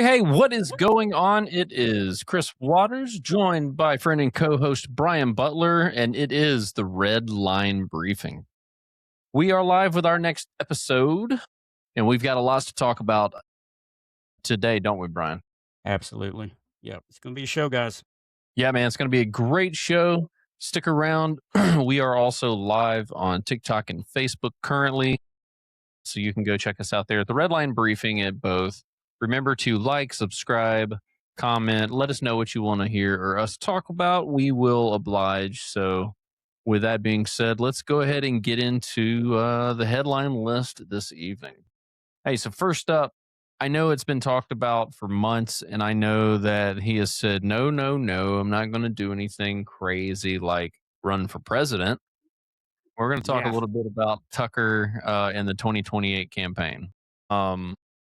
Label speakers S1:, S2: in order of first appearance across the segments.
S1: Hey, what is going on? It is Chris Waters, joined by friend and co host Brian Butler, and it is the Red Line Briefing. We are live with our next episode, and we've got a lot to talk about today, don't we, Brian?
S2: Absolutely. Yep. It's going to be a show, guys.
S1: Yeah, man, it's going to be a great show. Stick around. We are also live on TikTok and Facebook currently, so you can go check us out there at the Red Line Briefing at both. Remember to like, subscribe, comment, let us know what you want to hear or us talk about. We will oblige. So, with that being said, let's go ahead and get into the headline list this evening. Hey, so first up, I know it's been talked about for months, and I know that he has said, no, I'm not going to do anything crazy like run for president. We're going to talk a
S2: Yeah.
S1: little bit about Tucker and the 2028 campaign.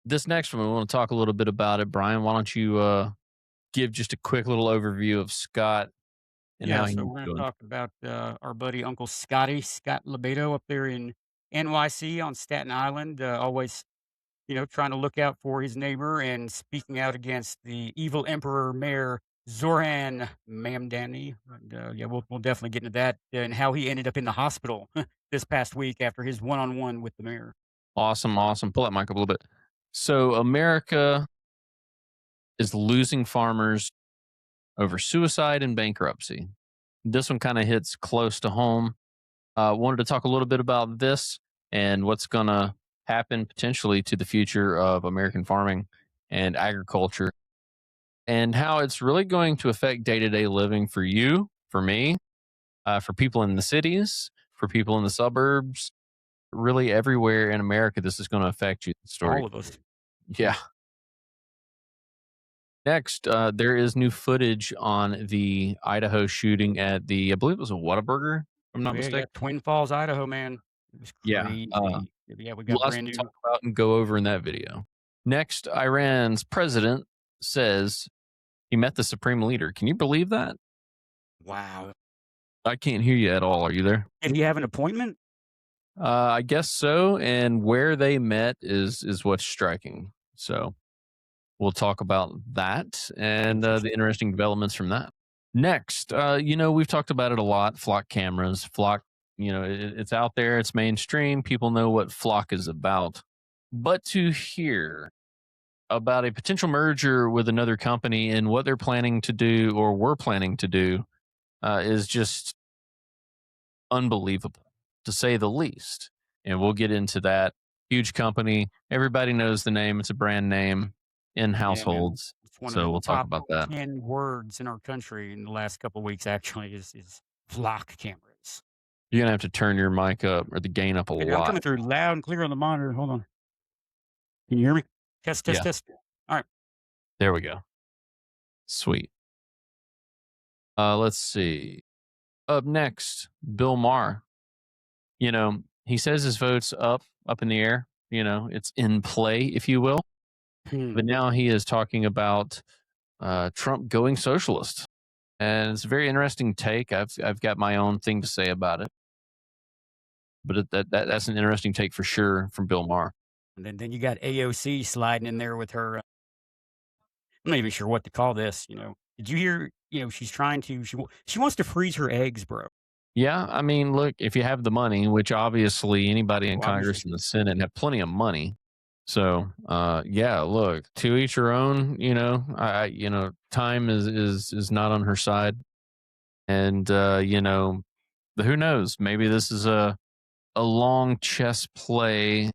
S1: This next one, we want to talk a little bit about it. Brian, why don't you give just a quick little overview of Scott and how he's
S2: So we're going to
S1: doing?
S2: talk about our buddy Uncle Scott LoBaido up there in NYC on Staten Island. Always, trying to look out for his neighbor and speaking out against the evil Emperor Mayor Zoran Mamdani. And, we'll definitely get into that and how he ended up in the hospital this past week after his one-on-one with the mayor.
S1: Awesome. Pull that mic up a little bit. So, America is losing farmers over suicide and bankruptcy. This one kind of hits close to home. Wanted to talk a little bit about this and what's going to happen potentially to the future of American farming and agriculture, and how it's really going to affect day to day living for you, for me, for people in the cities, for people in the suburbs, really everywhere in America. This is going to affect you. The story.
S2: All of us.
S1: Yeah. Next, there is new footage on the Idaho shooting at I believe it was a Whataburger, if I'm not
S2: Yeah,
S1: mistaken.
S2: Twin Falls, Idaho, man. It was
S1: Yeah.
S2: crazy. Yeah, we got
S1: Lots
S2: brand
S1: to
S2: new.
S1: talk about and go over in that video. Next, Iran's president says he met the supreme leader. Can you believe that?
S2: Wow.
S1: I can't hear you at all. Are you there?
S2: Did he have an appointment?
S1: I guess so. And where they met is what's striking. So we'll talk about that and the interesting developments from that. Next, we've talked about it a lot. Flock cameras, Flock. It's out there. It's mainstream. People know what Flock is about. But to hear about a potential merger with another company and what they're planning to do or were planning to do is just unbelievable, to say the least. And we'll get into that. Huge company. Everybody knows the name. It's a brand name in
S2: Yeah, man.
S1: households.
S2: It's one of
S1: So
S2: the
S1: we'll talk
S2: top
S1: about that.
S2: 10 words in our country in the last couple of weeks, actually, is flock cameras.
S1: You're going to have to turn your mic up or the gain up a
S2: Okay, I'm
S1: lot.
S2: coming through loud and clear on the monitor. Hold on. Can you hear me? Test, test,
S1: Yeah.
S2: test. All right.
S1: There we go. Sweet. Let's see. Up next, Bill Maher. He says his vote's up in the air. It's in play, if you will. But now he is talking about Trump going socialist. And it's a very interesting take. I've got my own thing to say about it. But that's an interesting take for sure from Bill Maher.
S2: And then you got AOC sliding in there with her. I'm not even sure what to call this. Did you hear? She's trying to. She wants to freeze her eggs, bro.
S1: Yeah, I mean, look, if you have the money, which obviously anybody in
S2: Well, obviously
S1: Congress and the Senate have plenty of money. So, yeah, look, to each her own. Time is not on her side, and who knows? Maybe this is a long chess play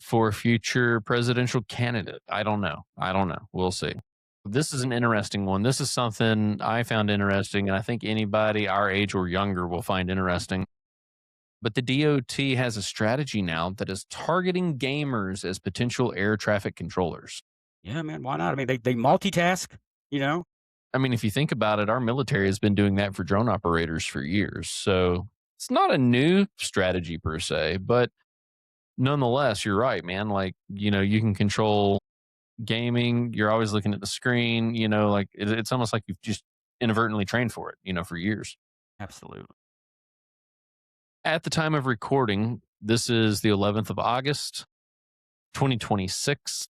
S1: for a future presidential candidate. I don't know. We'll see. This is an interesting one. This is something I found interesting, and I think anybody our age or younger will find interesting. But the DOT has a strategy now that is targeting gamers as potential air traffic controllers.
S2: Yeah, man. Why not? I mean, they multitask.
S1: I mean, if you think about it, our military has been doing that for drone operators for years. So it's not a new strategy per se, but nonetheless, you're right, man. Like, you can control gaming. You're always looking at the screen, like it's almost like you've just inadvertently trained for it, for years.
S2: Absolutely.
S1: At the time of recording, this is the 11th of August, 2026.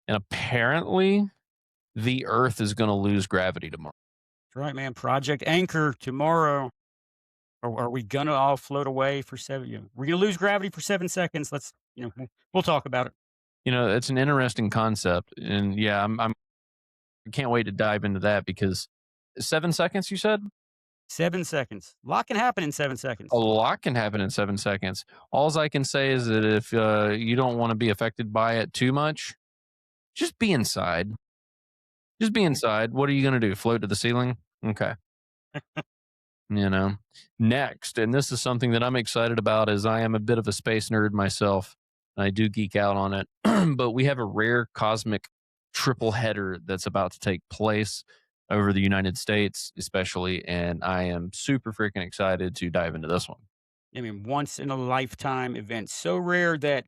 S1: And apparently, the Earth is going to lose gravity tomorrow.
S2: That's right, man. Project Anchor tomorrow. Are we gonna all float away for 7 we're gonna lose gravity for 7 seconds. Let's we'll talk about it.
S1: It's an interesting concept, and yeah, I can't wait to dive into that because 7 seconds, you said?
S2: 7 seconds. A lot can happen in 7
S1: A
S2: seconds.
S1: lot can happen in 7 seconds. Alls I can say is that if you don't want to be affected by it too much, just be inside. Just be inside. What are you going to do? Float to the ceiling? Okay. You know, next, and this is something that I'm excited about as I am a bit of a space nerd myself. And I do geek out on it, but we have a rare cosmic triple header that's about to take place over the United States, especially. And I am super freaking excited to dive into this one.
S2: I mean, once in a lifetime event, so rare that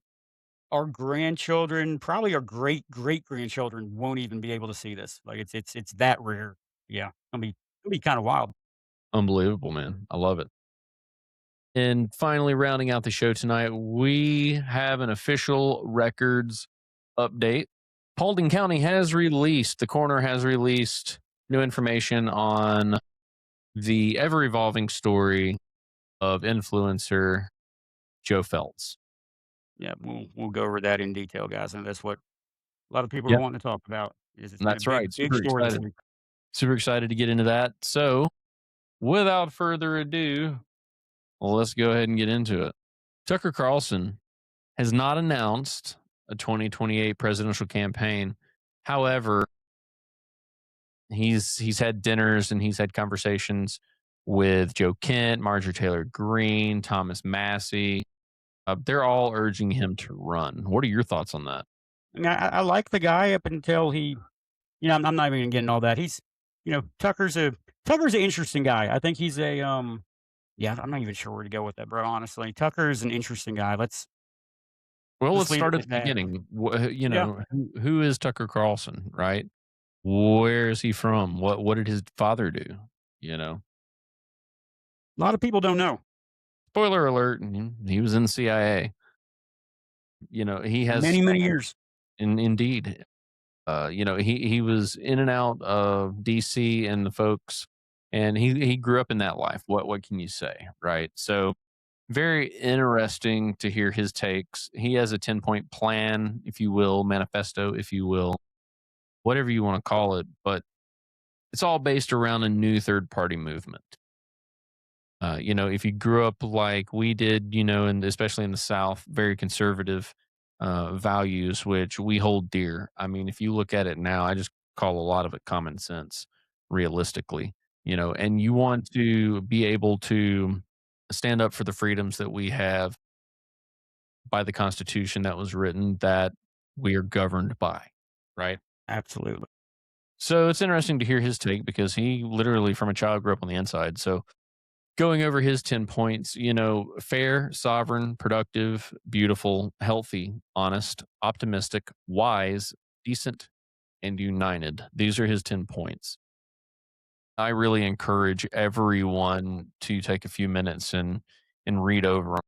S2: our grandchildren, probably our great grandchildren, won't even be able to see this. Like it's that rare. Yeah, it'll be kind of wild.
S1: Unbelievable, man. I love it. And finally, rounding out the show tonight, we have an official records update. Paulding County has released, the coroner has released new information on the ever evolving story of influencer Joe FELZ.
S2: Yeah, we'll go over that in detail, guys, and that's what a lot of people are
S1: Yeah,
S2: wanting to talk about. Is it's been a
S1: that's
S2: big
S1: right.
S2: big
S1: Super
S2: story this
S1: excited.
S2: week.
S1: Super excited to get into that. So, without further ado, let's go ahead and get into it. Tucker Carlson has not announced a 2028 presidential campaign. However, he's had dinners and he's had conversations with Joe Kent, Marjorie Taylor Greene, Thomas Massey. They're all urging him to run. What are your thoughts on that?
S2: I mean, I like the guy up until he, I'm not even getting all that. He's, Tucker's an interesting guy. I think he's yeah, I'm not even sure where to go with that, bro. Honestly, Tucker's an interesting guy.
S1: Well,
S2: Let's
S1: let's
S2: leave it
S1: start at
S2: at
S1: the
S2: that.
S1: beginning.
S2: Yeah,
S1: Who is Tucker Carlson, right? Where is he from? What did his father do? You know,
S2: a lot of people don't know.
S1: spoiler alert, he was in the CIA. He has
S2: Many years.
S1: indeed. He was in and out of DC and the folks, and he grew up in that life. What can you say, right? So very interesting to hear his takes. He has a 10-point plan, if you will, manifesto, if you will, whatever you want to call it, but it's all based around a new third party movement. If you grew up like we did, and especially in the South, very conservative values, which we hold dear. I mean, if you look at it now, I just call a lot of it common sense, realistically, and you want to be able to stand up for the freedoms that we have by the Constitution that was written that we are governed by, right?
S2: Absolutely.
S1: So it's interesting to hear his take because he literally, from a child, grew up on the inside. So going over his 10 points, fair, sovereign, productive, beautiful, healthy, honest, optimistic, wise, decent, and united. These are his 10 points. I really encourage everyone to take a few minutes and read over 'em.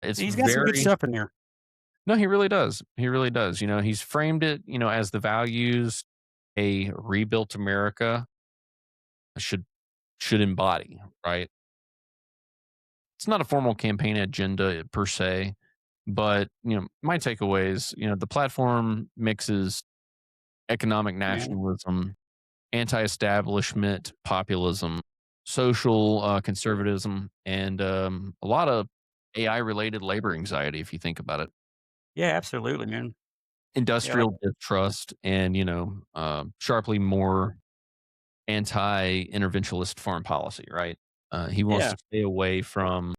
S1: It's
S2: He's got some good
S1: very
S2: stuff in there.
S1: No, he really does. He really does. He's framed it, as the values a rebuilt America should should embody, right? It's not a formal campaign agenda per se, but my takeaways, the platform mixes economic
S2: Yeah,
S1: nationalism, anti-establishment populism, social conservatism, and a lot of AI related labor anxiety. If you think about it,
S2: yeah, absolutely, man. Yeah, like
S1: industrial distrust, and sharply more anti-interventionist foreign policy. Right? He wants
S2: yeah,
S1: to stay away from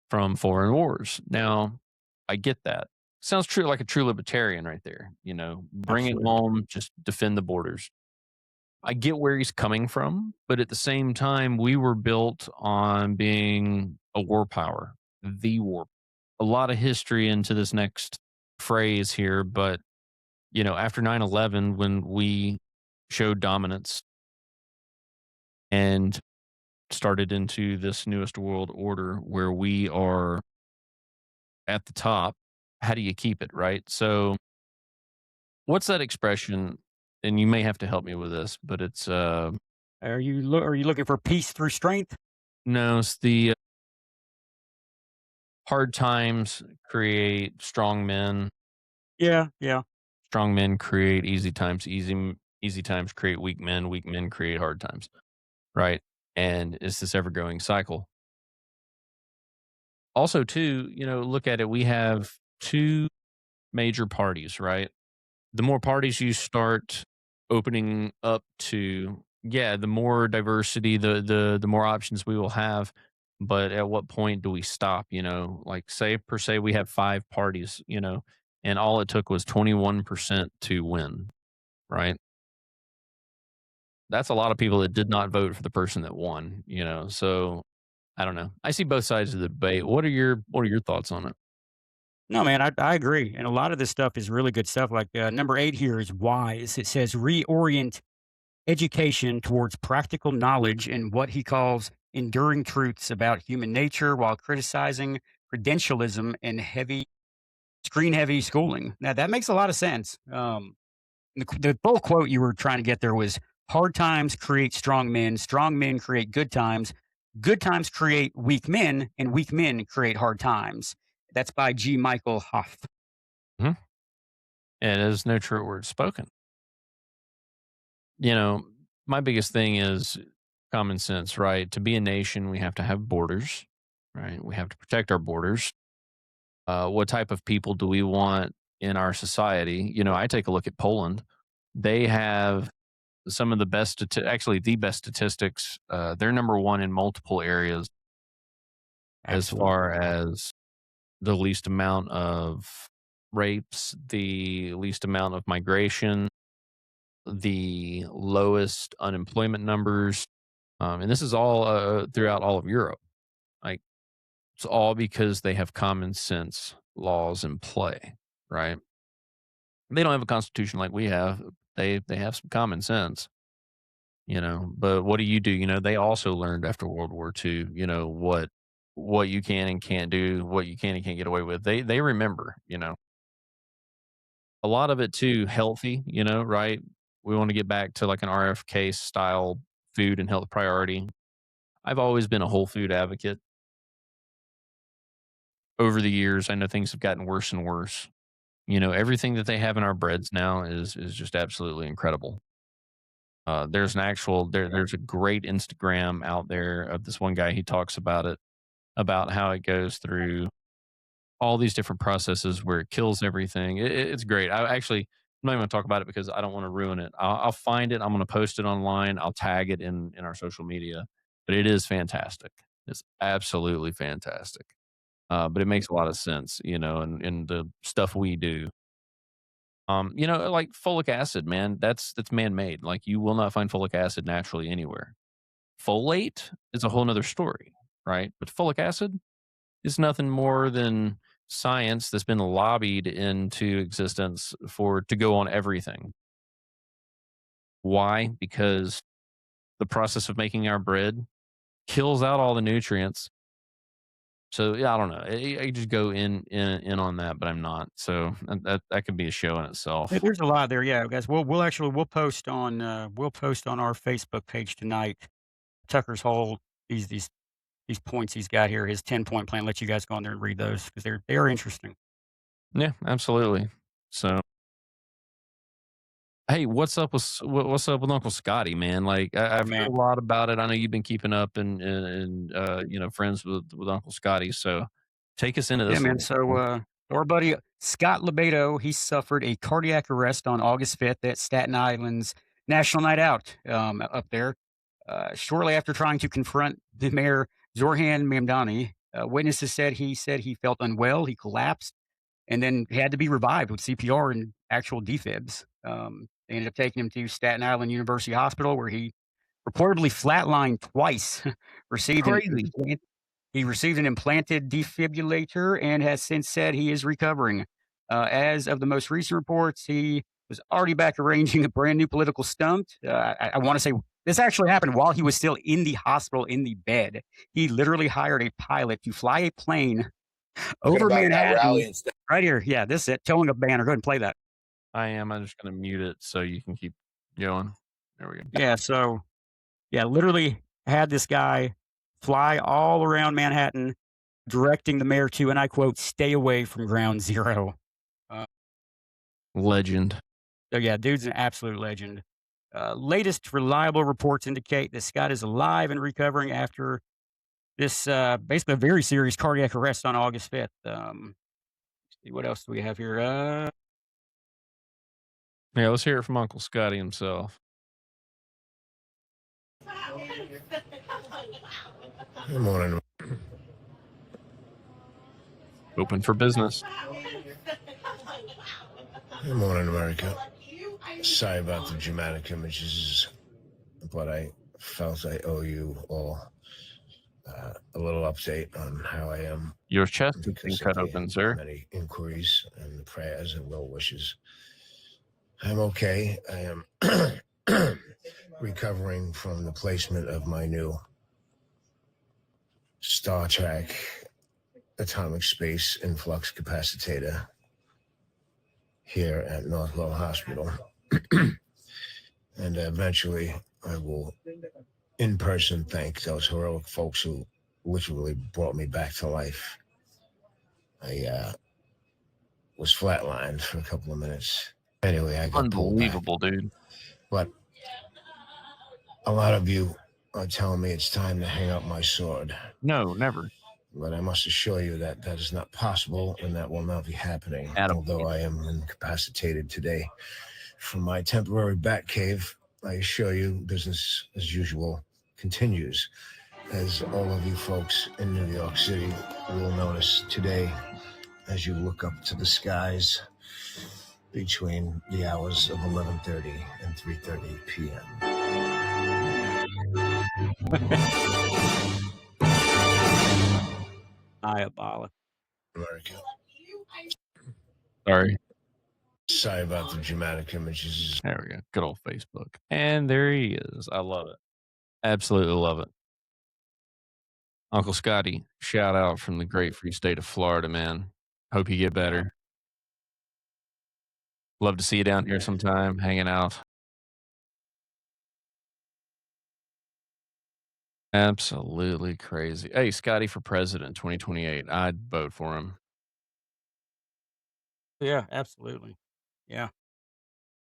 S1: foreign wars. Now, I get that. Sounds true, like a true libertarian right there. Bring it
S2: absolutely.
S1: home, just defend the borders. I get where he's coming from, but at the same time, we were built on being a war power, the war. A lot of history into this next phrase here, but after 9/11, when we showed dominance and started into this newest world order where we are at the top, how do you keep it, right? So What's that expression? And you may have to help me with this, but it's
S2: Are you looking for peace through strength?
S1: no, it's the hard times create strong men.
S2: Yeah, yeah.
S1: Strong men create easy times. Easy times create weak men. Weak men create hard times. Right. And it's this ever going cycle. Also, too, look at it. We have two major parties, right? The more parties you start opening up to, yeah, the more diversity, the more options we will have. But at what point do we stop? Like say per se we have five parties, and all it took was 21% to win, right? That's a lot of people that did not vote for the person that won. So I don't know. I see both sides of the debate. What are your thoughts on it?
S2: No, man, I agree. And a lot of this stuff is really good stuff. Like number 8 here is wise. It says reorient education towards practical knowledge and what he calls enduring truths about human nature while criticizing credentialism and screen heavy schooling. Now, that makes a lot of sense. The full quote you were trying to get there was hard times create strong men create good times create weak men, and weak men create hard times. That's by G. Michael Hoff.
S1: Mhm. And there's no true word spoken. You know, my biggest thing is common sense, right? To be a nation, we have to have borders, right? We have to protect our borders. What type of people do we want in our society? I take a look at Poland. They have some of the best, actually, the best statistics. They're number one in multiple areas as
S2: Absolutely.
S1: far as the least amount of rapes, the least amount of migration, the lowest unemployment numbers. And this is all throughout all of Europe. Like it's all because they have common sense laws in play, right? They don't have a constitution like we have. They have some common sense. But what do? They also learned after World War II, what you can and can't do, what you can and can't get away with. They remember. A lot of it too healthy, right? We want to get back to like an RFK style food and health priority. I've always been a whole food advocate. Over the years, I know things have gotten worse and worse. Everything that they have in our breads now is just absolutely incredible. There's a great Instagram out there of this one guy. He talks about it, about how it goes through all these different processes where it kills everything. It's great. I'm not even going to talk about it because I don't want to ruin it. I'll find it. I'm going to post it online. I'll tag it in our social media. But it is fantastic. It's absolutely fantastic. But it makes a lot of sense, and the stuff we do. Like folic acid, man, that's man made. Like you will not find folic acid naturally anywhere. Folate is a whole nother story, right? But folic acid is nothing more than science that's been lobbied into existence for to go on everything. Why? Because the process of making our bread kills out all the nutrients. So yeah, I don't know. I just go in on that, but I'm not. So that could be a show in itself.
S2: There's a lot there, yeah, guys. We'll post on our Facebook page tonight. Tucker's whole these points he's got here, his 10-point plan. Let you guys go on there and read those because they're interesting.
S1: Yeah, absolutely. So hey, what's up with Uncle Scotty, man? Like
S2: Hey,
S1: I've heard
S2: man.
S1: a lot about it. I know you've been keeping up and friends with Uncle Scotty. So take us into
S2: Yeah,
S1: this a
S2: man.
S1: little
S2: So,
S1: more.
S2: our buddy Scott LoBaido, he suffered a cardiac arrest on August 5th at Staten Island's National Night Out up there. Shortly after trying to confront the mayor, Zorhan Mamdani, witnesses said he felt unwell. He collapsed and then had to be revived with CPR and actual defibs. They ended up taking him to Staten Island University Hospital, where he reportedly flatlined twice, received an
S1: Crazy.
S2: he received an implanted defibrillator and has since said he is recovering. As of the most recent reports, he was already back arranging a brand new political stunt. I want to say this actually happened while he was still in the hospital in the bed. He literally hired a pilot to fly a plane
S3: Talking
S2: over
S3: about that rally
S2: Manhattan
S3: and stuff.
S2: right here. Yeah, this is it. Towing a banner. Go ahead and play that.
S1: I am. I'm just gonna mute it so you can keep going. There we go.
S2: Yeah, so yeah, literally had this guy fly all around Manhattan, directing the mayor to, and I quote, "Stay away from ground zero." Uh,
S1: Legend.
S2: so yeah, dude's an absolute legend. Latest reliable reports indicate that Scott is alive and recovering after this basically a very serious cardiac arrest on August 5th. See what else do we have here?
S1: Yeah, let's hear it from Uncle Scotty himself.
S3: Good morning.
S1: Open for business.
S3: Good morning, America. Sorry about the dramatic images, but I felt I owe you all a little update on how I am.
S1: Your chest is being
S3: Because
S1: cut
S3: of the
S1: open, sir.
S3: many inquiries and the prayers and well wishes. I'm okay. I am recovering from the placement of my new Star Trek atomic space influx capacitator here at Northwell Hospital. And eventually I will in person thank those heroic folks who literally brought me back to life. I was flatlined for a couple of minutes. Anyway, I got pulled back.
S1: Unbelievable, dude.
S3: But a lot of you are telling me it's time to hang up my sword.
S1: No, never.
S3: But I must assure you that that is not possible and that will not be happening. Although I am incapacitated today from my temporary bat cave, I assure you business as usual continues. As all of you folks in New York City will notice today as you look up to the skies between the hours of 11:30 and 3:30 p.m.
S2: Diabolical.
S3: America.
S1: Sorry
S3: about the dramatic images.
S1: There we go. Good old Facebook. And there he is. I love it. Absolutely love it. Uncle Scotty, shout out from the great free state of Florida, man. Hope you get better. Love to see you down here sometime, hanging out. Absolutely crazy. Hey, Scotty for president 2028. I'd vote for him.
S2: Yeah, absolutely. Yeah.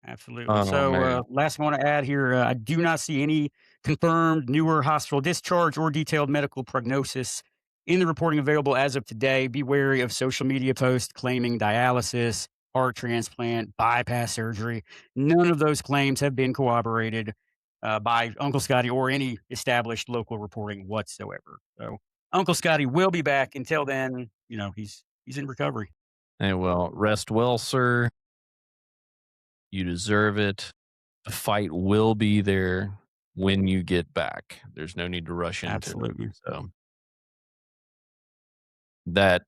S2: Absolutely.
S1: Oh,
S2: So,
S1: man.
S2: last one I want to add here, I do not see any confirmed newer hospital discharge or detailed medical prognosis in the reporting available as of today. Be wary of social media posts claiming dialysis, heart transplant, bypass surgery. None of those claims have been corroborated by Uncle Scotty or any established local reporting whatsoever. So, Uncle Scotty will be back. Until then, he's in recovery.
S1: Hey, well, rest well, sir. You deserve it. The fight will be there when you get back. There's no need to rush into
S2: Absolutely.
S1: it. So that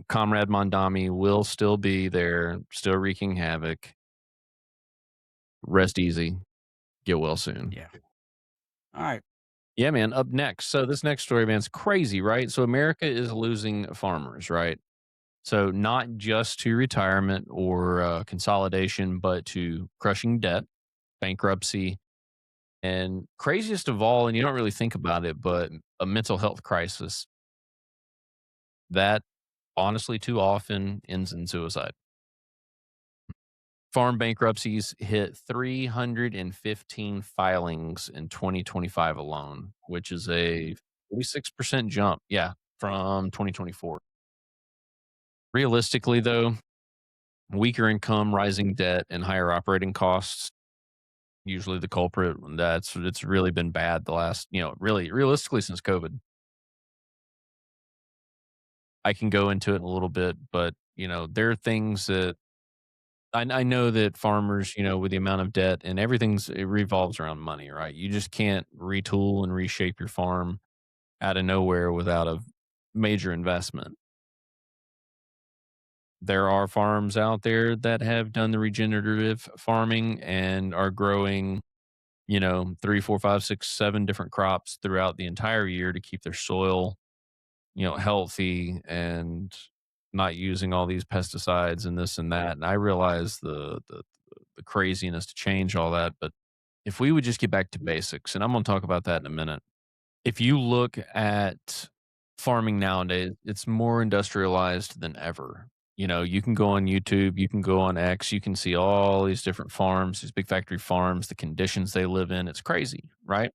S1: Comrade Mondami will still be there, still wreaking havoc. Rest easy. Get well soon.
S2: Yeah. All right.
S1: Yeah, man. Up next. So this next story, man, it's crazy, right? So America is losing farmers, right? So not just to retirement or consolidation, but to crushing debt, bankruptcy, and craziest of all, and you don't really think about it, but a mental health crisis that honestly too often ends in suicide. Farm bankruptcies hit 315 filings in 2025 alone, which is a 46% jump, yeah, from 2024. Realistically, though, weaker income, rising debt, and higher operating costs usually the culprit. It's really been bad the last, really realistically since COVID. I can go into it in a little bit, but there are things that I know that farmers, with the amount of debt and it revolves around money, right? You just can't retool and reshape your farm out of nowhere without a major investment. There are farms out there that have done the regenerative farming and are growing, 3, 4, 5, 6, 7 different crops throughout the entire year to keep their soil, healthy and not using all these pesticides and this and that. And I realize the craziness to change all that. But if we would just get back to basics, and I'm going to talk about that in a minute. If you look at farming nowadays, it's more industrialized than ever. You know, you can go on YouTube, you can go on X, you can see all these different farms, these big factory farms, the conditions they live in. It's crazy, right?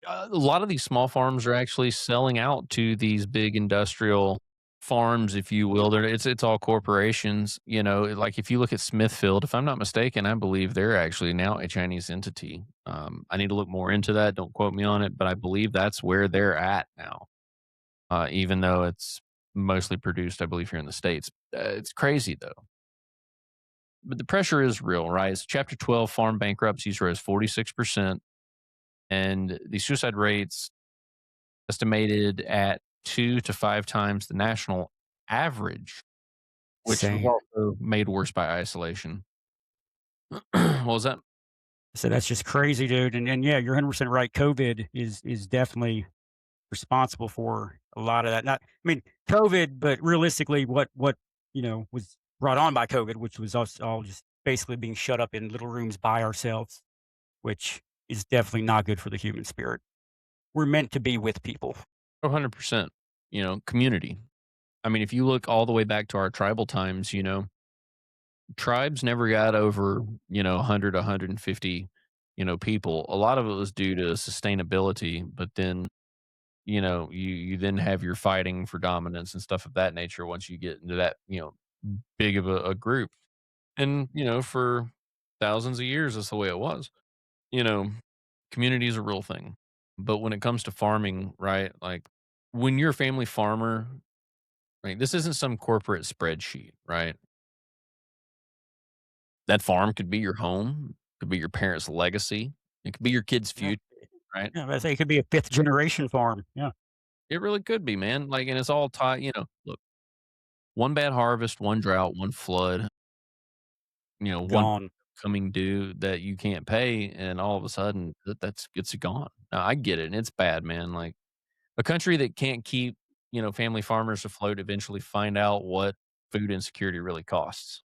S1: A lot of these small farms are actually selling out to these big industrial farms, if you will. It's all corporations. You know, like if you look at Smithfield, if I'm not mistaken, I believe they're actually now a Chinese entity. I need to look more into that. Don't quote me on it, but I believe that's where they're at now. Even though it's mostly produced, I believe, here in the states. It's crazy though. But the pressure is real, right? It's Chapter 12 farm bankruptcies rose 46%, and the suicide rates estimated at 2 to 5 times the national average, which was
S2: Same.
S1: also made worse by isolation. What was that?
S2: So that's just crazy, dude. And yeah, you're 100% right. COVID is definitely responsible for a lot of that. Not, I mean, COVID, but realistically, what was brought on by COVID, which was us all just basically being shut up in little rooms by ourselves, which is definitely not good for the human spirit. We're meant to be with people.
S1: 100%. You know, community. I mean, if you look all the way back to our tribal times, you know, tribes never got over, 100, 150, people. A lot of it was due to sustainability, but then, you then have your fighting for dominance and stuff of that nature once you get into that, big of a group. And, for thousands of years, that's the way it was. You know, community is a real thing. But when it comes to farming, right? Like when you're a family farmer, right, this isn't some corporate spreadsheet, right? That farm could be your home, could be your parents' legacy, it could be your kids'
S2: Yeah.
S1: future, right?
S2: Yeah. I say it could be a fifth generation farm. Yeah.
S1: It really could be, man. Like, and it's all tied, look, one bad harvest, one drought, one flood, one
S2: Gone.
S1: coming due that you can't pay, and all of a sudden that's it's gone. Now, I get it, and it's bad, man. Like a country that can't keep, family farmers afloat eventually find out what food insecurity really costs.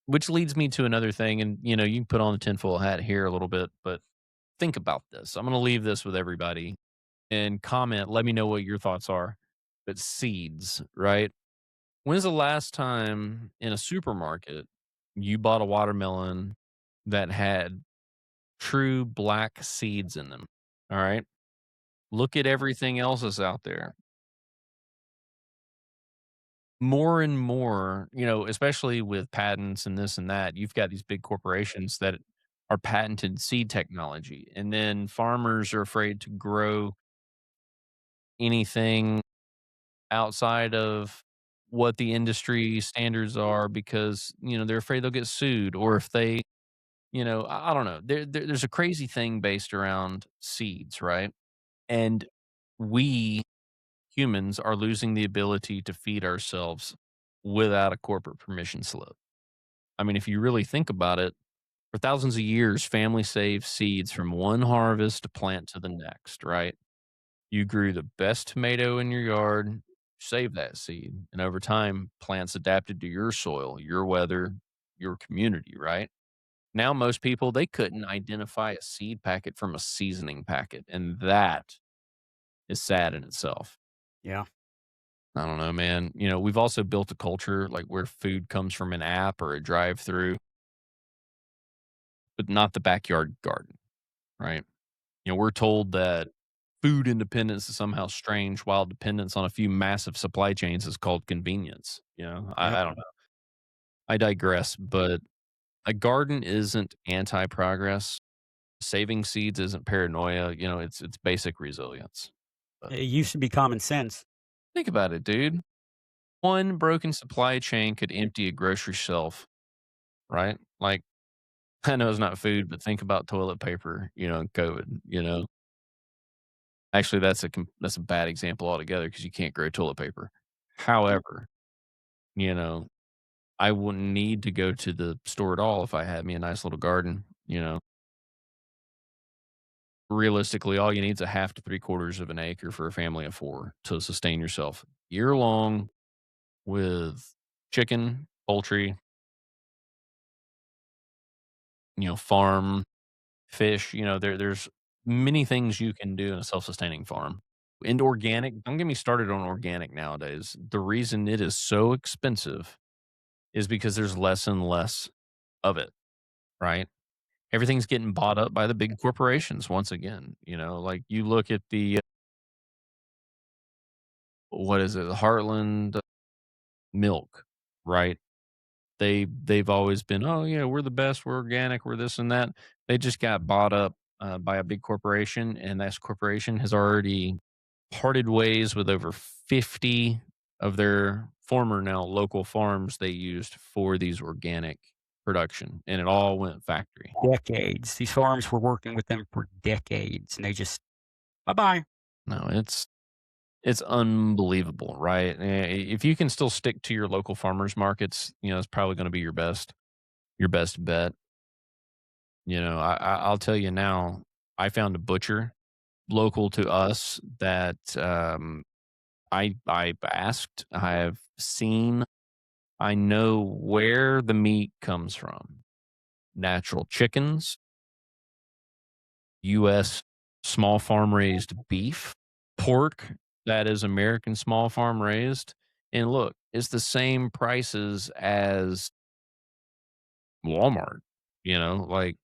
S1: Which leads me to another thing, and you can put on the tinfoil hat here a little bit, but think about this. I'm going to leave this with everybody and comment. Let me know what your thoughts are. But seeds, right? When's the last time in a supermarket you bought a watermelon that had true black seeds in them? All right. Look at everything else that's out there. More and more, especially with patents and this and that, you've got these big corporations that are patented seed technology. And then farmers are afraid to grow anything outside of what the industry standards are because, they're afraid they'll get sued or if they, I don't know. There's a crazy thing based around seeds, right? And we humans are losing the ability to feed ourselves without a corporate permission slip. I mean, if you really think about it, for thousands of years, families saved seeds from one harvest to plant to the next, right? You grew the best tomato in your yard, save that seed. And over time, plants adapted to your soil, your weather, your community, right? Now, most people, they couldn't identify a seed packet from a seasoning packet. And that is sad in itself.
S2: Yeah.
S1: I don't know, man. We've also built a culture like where food comes from an app or a drive through, but not the backyard garden, right? We're told that food independence is somehow strange while dependence on a few massive supply chains is called convenience.
S2: Yep.
S1: I don't know. I digress, but a garden isn't anti progress. Saving seeds isn't paranoia. It's basic resilience. But
S2: It used to be common sense.
S1: think about it, dude. One broken supply chain could empty a grocery shelf, right? Like, I know it's not food, but think about toilet paper, and COVID, Actually, that's a bad example altogether because you can't grow toilet paper. However, you know, I wouldn't need to go to the store at all if I had me a nice little garden, realistically, all you need is a half to 3/4 of an acre for a family of 4 to sustain yourself year long with chicken, poultry, farm, fish. There's many things you can do in a self-sustaining farm. And organic, don't get me started on organic nowadays. The reason it is so expensive is because there's less and less of it, right? Everything's getting bought up by the big corporations once again. Like you look at what is it, the Heartland milk, right? They've always been, oh yeah, we're the best, we're organic, we're this and that. They just got bought up by a big corporation, and that corporation has already parted ways with over 50 of their former now local farms they used for these organic production, and it all went factory.
S2: Decades. These farms were working with them for decades, and they just bye-bye.
S1: No, it's unbelievable, right? If you can still stick to your local farmers markets, it's probably going to be your best bet. I'll tell you now, I found a butcher local to us that I asked, I have seen, I know where the meat comes from. Natural chickens, U.S. small farm raised beef, pork that is American small farm raised. And look, it's the same prices as Walmart. Like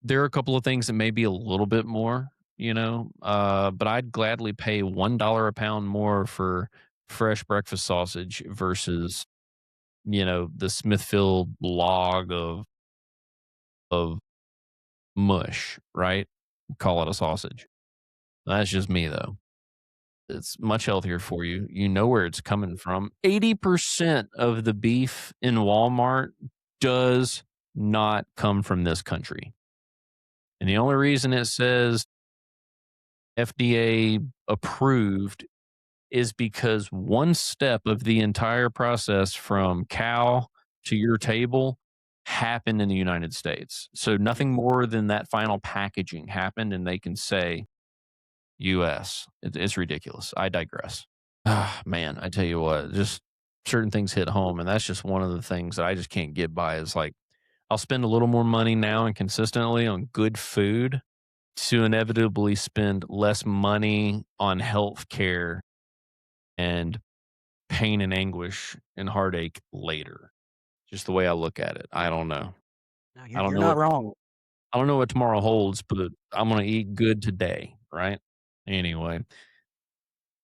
S1: there are a couple of things that may be a little bit more, but I'd gladly pay $1 a pound more for fresh breakfast sausage versus, the Smithfield log of mush, right? Call it a sausage. That's just me though. It's much healthier for you. You know where it's coming from. 80% of the beef in Walmart does not come from this country. And the only reason it says FDA approved is because one step of the entire process from cow to your table happened in the United States. So nothing more than that final packaging happened, and they can say US. It's ridiculous. I digress. Ah, man, I tell you what, just certain things hit home. And that's just one of the things that I just can't get by is like, I'll spend a little more money now and consistently on good food to inevitably spend less money on health care and pain and anguish and heartache later. Just the way I look at it. I don't know.
S2: No,
S1: I don't
S2: you're
S1: know
S2: not
S1: what
S2: wrong.
S1: I don't know what tomorrow holds, but I'm gonna eat good today, right? Anyway.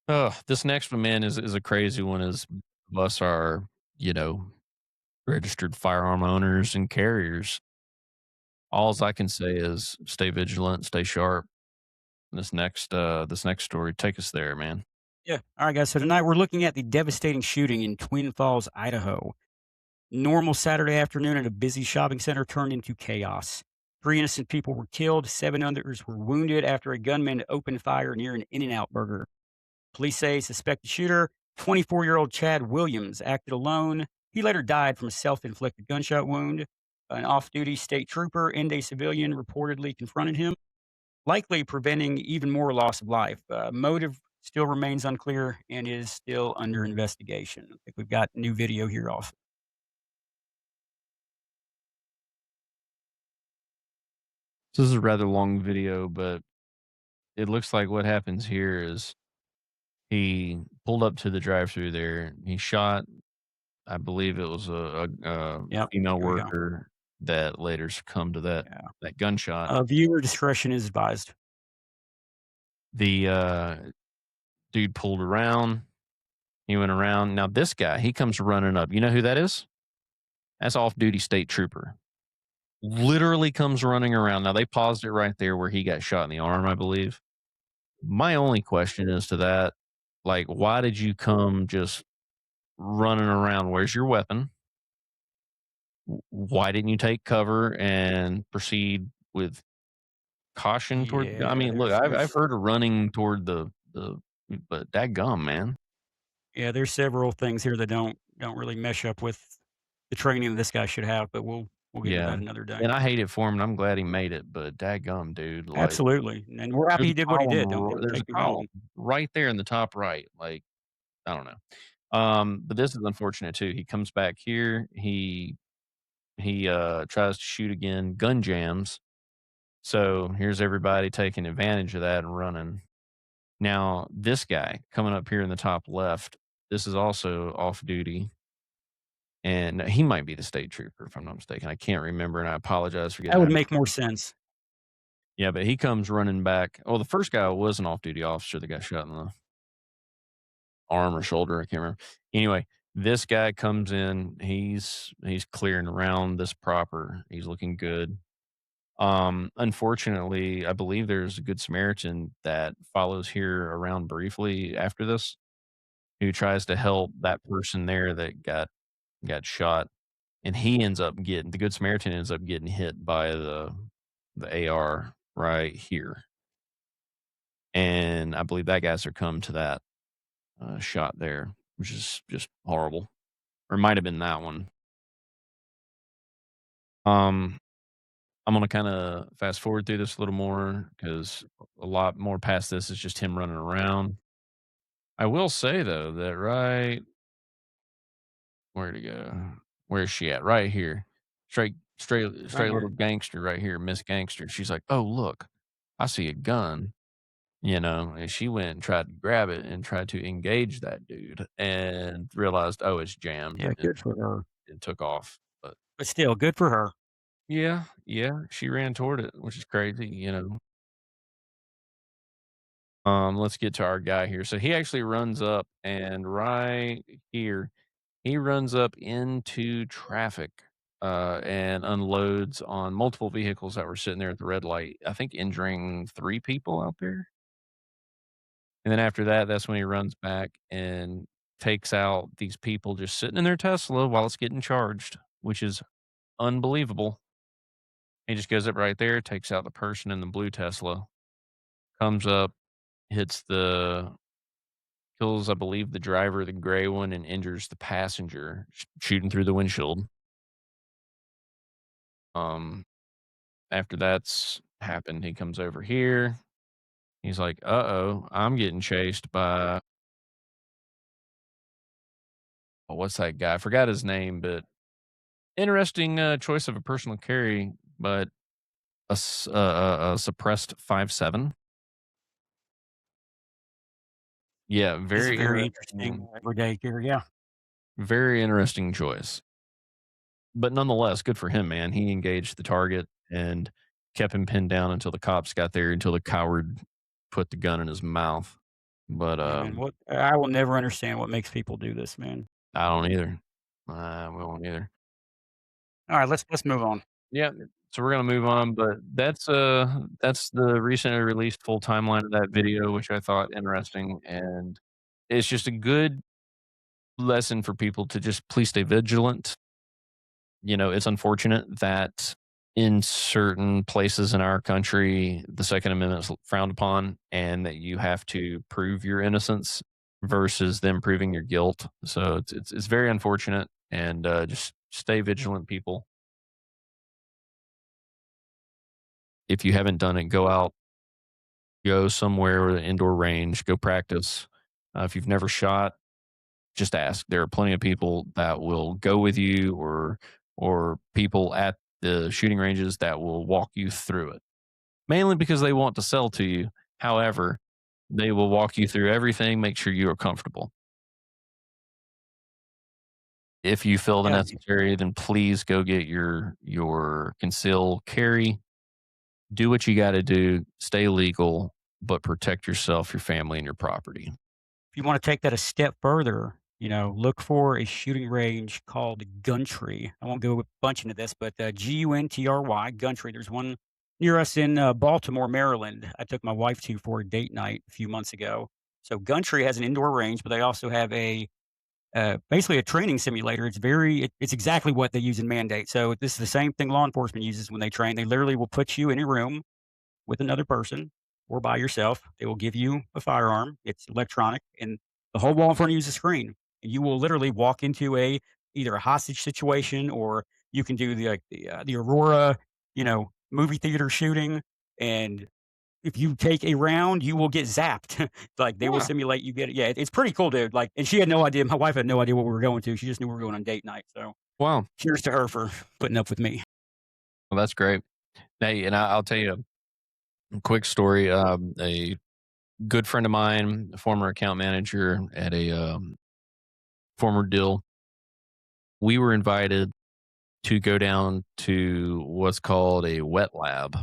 S1: Oh, this next one, man, is a crazy one as us are, you know, registered firearm owners and carriers. Alls I can say is stay vigilant, stay sharp. This next story, take us there, man.
S2: Yeah. All right, guys. So tonight we're looking at the devastating shooting in Twin Falls, Idaho. Normal Saturday afternoon at a busy shopping center turned into chaos. 3 innocent people were killed, 7 others were wounded after a gunman opened fire near an In-N-Out burger. Police say suspected shooter, 24-year-old Chad Williams, acted alone. He later died from a self-inflicted gunshot wound. An off-duty state trooper and a civilian reportedly confronted him, likely preventing even more loss of life. Motive still remains unclear and is still under investigation. I think we've got new video here also.
S1: So this is a rather long video, but it looks like what happens here is he pulled up to the drive-through there. He shot, I believe it was a
S2: Yep,
S1: female
S2: here we go.
S1: worker that later succumbed to that
S2: Yeah.
S1: that gunshot.
S2: Viewer discretion is advised.
S1: The dude pulled around. He went around. Now this guy, he comes running up. You know who that is? That's off-duty state trooper. Literally comes running around. Now they paused it right there where he got shot in the arm, I believe. My only question is to that, like, why did you come just running around? Where's your weapon? Why didn't you take cover and proceed with caution toward? I
S2: Yeah,
S1: mean, look, I've heard of running toward the, but that gum, man.
S2: yeah, there's several things here that don't really mesh up with the training this guy should have, but we'll We'll get into
S1: Yeah,
S2: that another day.
S1: and I hate it for him, and I'm glad he made it, but dadgum, dude, like,
S2: Absolutely, and we're happy he did what he did. Don't
S1: there's a
S2: take me
S1: column
S2: wrong.
S1: right there in the top right, like, I don't know. But this is unfortunate too. He comes back here, he tries to shoot again, gun jams, so here's everybody taking advantage of that and running. Now, this guy coming up here in the top left, this is also off duty, and he might be the state trooper, if I'm not mistaken. I can't remember, and I apologize for getting
S2: That would
S1: that.
S2: make more sense.
S1: Yeah, but he comes running back. Well, the first guy was an off-duty officer that got shot in the arm or shoulder, I can't remember. Anyway, this guy comes in, he's clearing around this proper. He's looking good. Unfortunately, I believe there's a Good Samaritan that follows here around briefly after this, who tries to help that person there that got shot, and he ends up getting the Good Samaritan ends up getting hit by the AR right here, and I believe that guy succumbed to that shot there, which is just horrible, or it might have been that one. Um, I'm gonna kind of fast forward through this a little more because a lot more past this is just him running around. I will say though that right where to go? Where's she at? Right here. Straight
S2: Right
S1: little
S2: here.
S1: gangster right here, Miss Gangster. She's like, "Oh, look, I see a gun." And she went and tried to grab it and tried to engage that dude and realized, "Oh, it's jammed,"
S2: Yeah,
S1: and
S2: good for her.
S1: it took off. But
S2: But still, good for her.
S1: yeah, yeah, she ran toward it, which is crazy. Let's get to our guy here. So he actually runs up and right here he runs up into traffic, and unloads on multiple vehicles that were sitting there at the red light, I think injuring 3 people out there. And then after that, that's when he runs back and takes out these people just sitting in their Tesla while it's getting charged, which is unbelievable. He just goes up right there, takes out the person in the blue Tesla, comes up, hits the kills, I believe, the driver of the gray one, and injures the passenger, shooting through the windshield. Um, After that's happened, he comes over here. He's like, "Uh-oh, I'm getting chased by" oh, what's that guy? I forgot his name, but interesting, choice of a personal carry, but a suppressed 5.7. Yeah,
S2: It's a very interesting everyday gear. Yeah.
S1: very interesting choice. But nonetheless, good for him, man. He engaged the target and kept him pinned down until the cops got there, until the coward put the gun in his mouth. But,
S2: Yeah, man. What I will never understand what makes people do this, man.
S1: I don't either. I won't either.
S2: All right, let's move on.
S1: Yeah, so we're gonna move on, but that's the recently released full timeline of that video, which I thought interesting, and it's just a good lesson for people to just please stay vigilant. It's unfortunate that in certain places in our country, the Second Amendment is frowned upon, and that you have to prove your innocence versus them proving your guilt. So it's very unfortunate, and just stay vigilant, people. If you haven't done it, go out, go somewhere with an indoor range, go practice. If you've never shot, just ask. There are plenty of people that will go with you, or people at the shooting ranges that will walk you through it. Mainly because they want to sell to you. However, they will walk you through everything, make sure you are comfortable. If you feel the
S2: Yeah,
S1: necessary, then please go get your conceal carry. Do what you got to do. Stay legal, but protect yourself, your family, and your property.
S2: if you want to take that a step further, look for a shooting range called Guntry. I won't go a bunch into this, but Guntry, Guntry. There's one near us in Baltimore, Maryland. I took my wife to for a date night a few months ago. So Guntry has an indoor range, but they also have a basically a training simulator. It's exactly what they use in mandate. So this is the same thing law enforcement uses when they train. They literally will put you in a room with another person or by yourself. They will give you a firearm. It's electronic, and the whole wall in front of you is a screen. And you will literally walk into either a hostage situation or You can do the Aurora, movie theater shooting, and if you take a round, you will get zapped. Like, they will
S1: Yeah.
S2: simulate you get it. Yeah, it's pretty cool, dude. Like, and she had no idea. My wife had no idea what we were going to. She just knew we were going on date night. So,
S1: Wow.
S2: cheers to her for putting up with me.
S1: Well, that's great. Hey, and I'll tell you a quick story. A good friend of mine, a former account manager at a former deal, we were invited to go down to what's called a wet lab.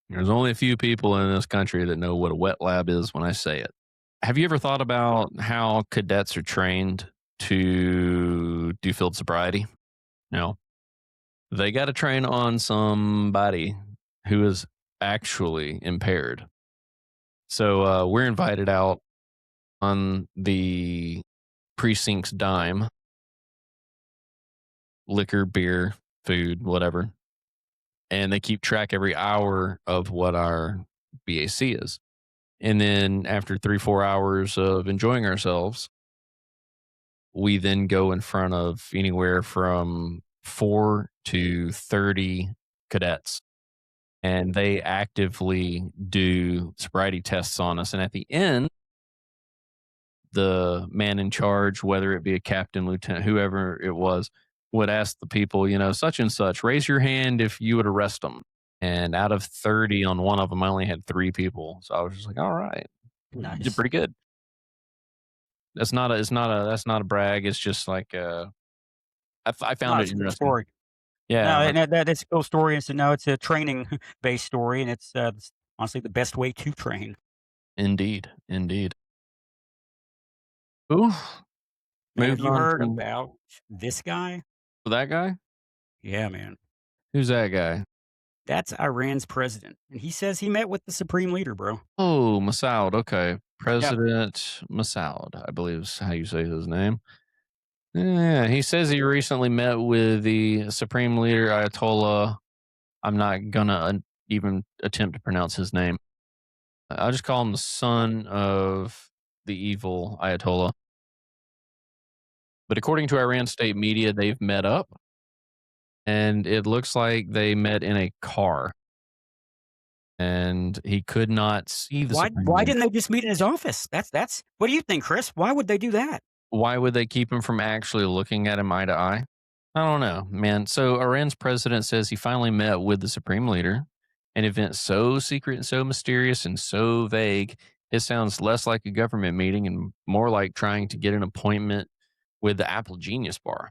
S1: There's only a few people in this country that know what a wet lab is when I say it. Have you ever thought about how cadets are trained to do field sobriety? No. They got to train on somebody who is actually impaired. So we're invited out on the precinct's dime, liquor, beer, food, whatever. And they keep track every hour of what our BAC is. And then after 3-4 hours of enjoying ourselves, we then go in front of anywhere from 4 to 30 cadets. And they actively do sobriety tests on us. And at the end, the man in charge, whether it be a captain, lieutenant, whoever it was, would ask the people, such and such, raise your hand if you would arrest them. And out of 30 on one of them, I only had 3 people. So I was just like, all right, you did
S2: Nice.
S1: pretty good. That's not a brag. It's just like, I found
S2: It's
S1: it
S2: a good
S1: interesting.
S2: story.
S1: Yeah.
S2: No, and that's a cool story. And so, no, it's a training based story, and it's honestly the best way to train.
S1: Indeed. Ooh,
S2: Man, have
S1: move
S2: you
S1: on
S2: heard
S1: to
S2: about this guy?
S1: that guy.
S2: Yeah, man.
S1: Who's that guy?
S2: That's Iran's president. And he says he met with the supreme leader, bro.
S1: Oh, Masoud. Okay.
S2: Yep.
S1: President Masoud, I believe is how you say his name. Yeah, he says he recently met with the supreme leader, Ayatollah. I'm not going to even attempt to pronounce his name. I'll just call him the son of the evil Ayatollah. But according to Iran state media, they've met up. And it looks like they met in a car. And he could not see the supreme
S2: Why
S1: leader.
S2: didn't they just meet in his office? That's what do you think, Chris? Why would they do that?
S1: Why would they keep him from actually looking at him eye to eye? I don't know, man. So Iran's president says he finally met with the supreme leader, an event so secret and so mysterious and so vague, it sounds less like a government meeting and more like trying to get an appointment with the Apple Genius Bar.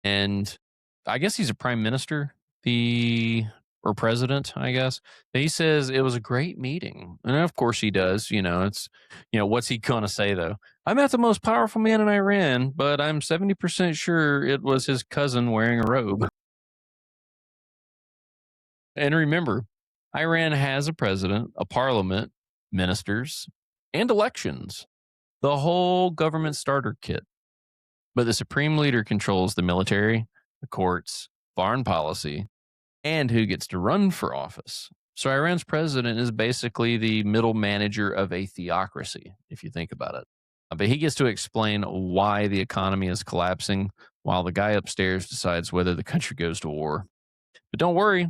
S1: And I guess he's a prime minister, or president, I guess. He says it was a great meeting. And of course he does. It's, what's he going to say though? I met the most powerful man in Iran, but I'm 70% sure it was his cousin wearing a robe. And remember, Iran has a president, a parliament, ministers, and elections. The whole government starter kit. But the supreme leader controls the military, the courts, foreign policy, and who gets to run for office. So Iran's president is basically the middle manager of a theocracy, if you think about it. But he gets to explain why the economy is collapsing while the guy upstairs decides whether the country goes to war. But don't worry,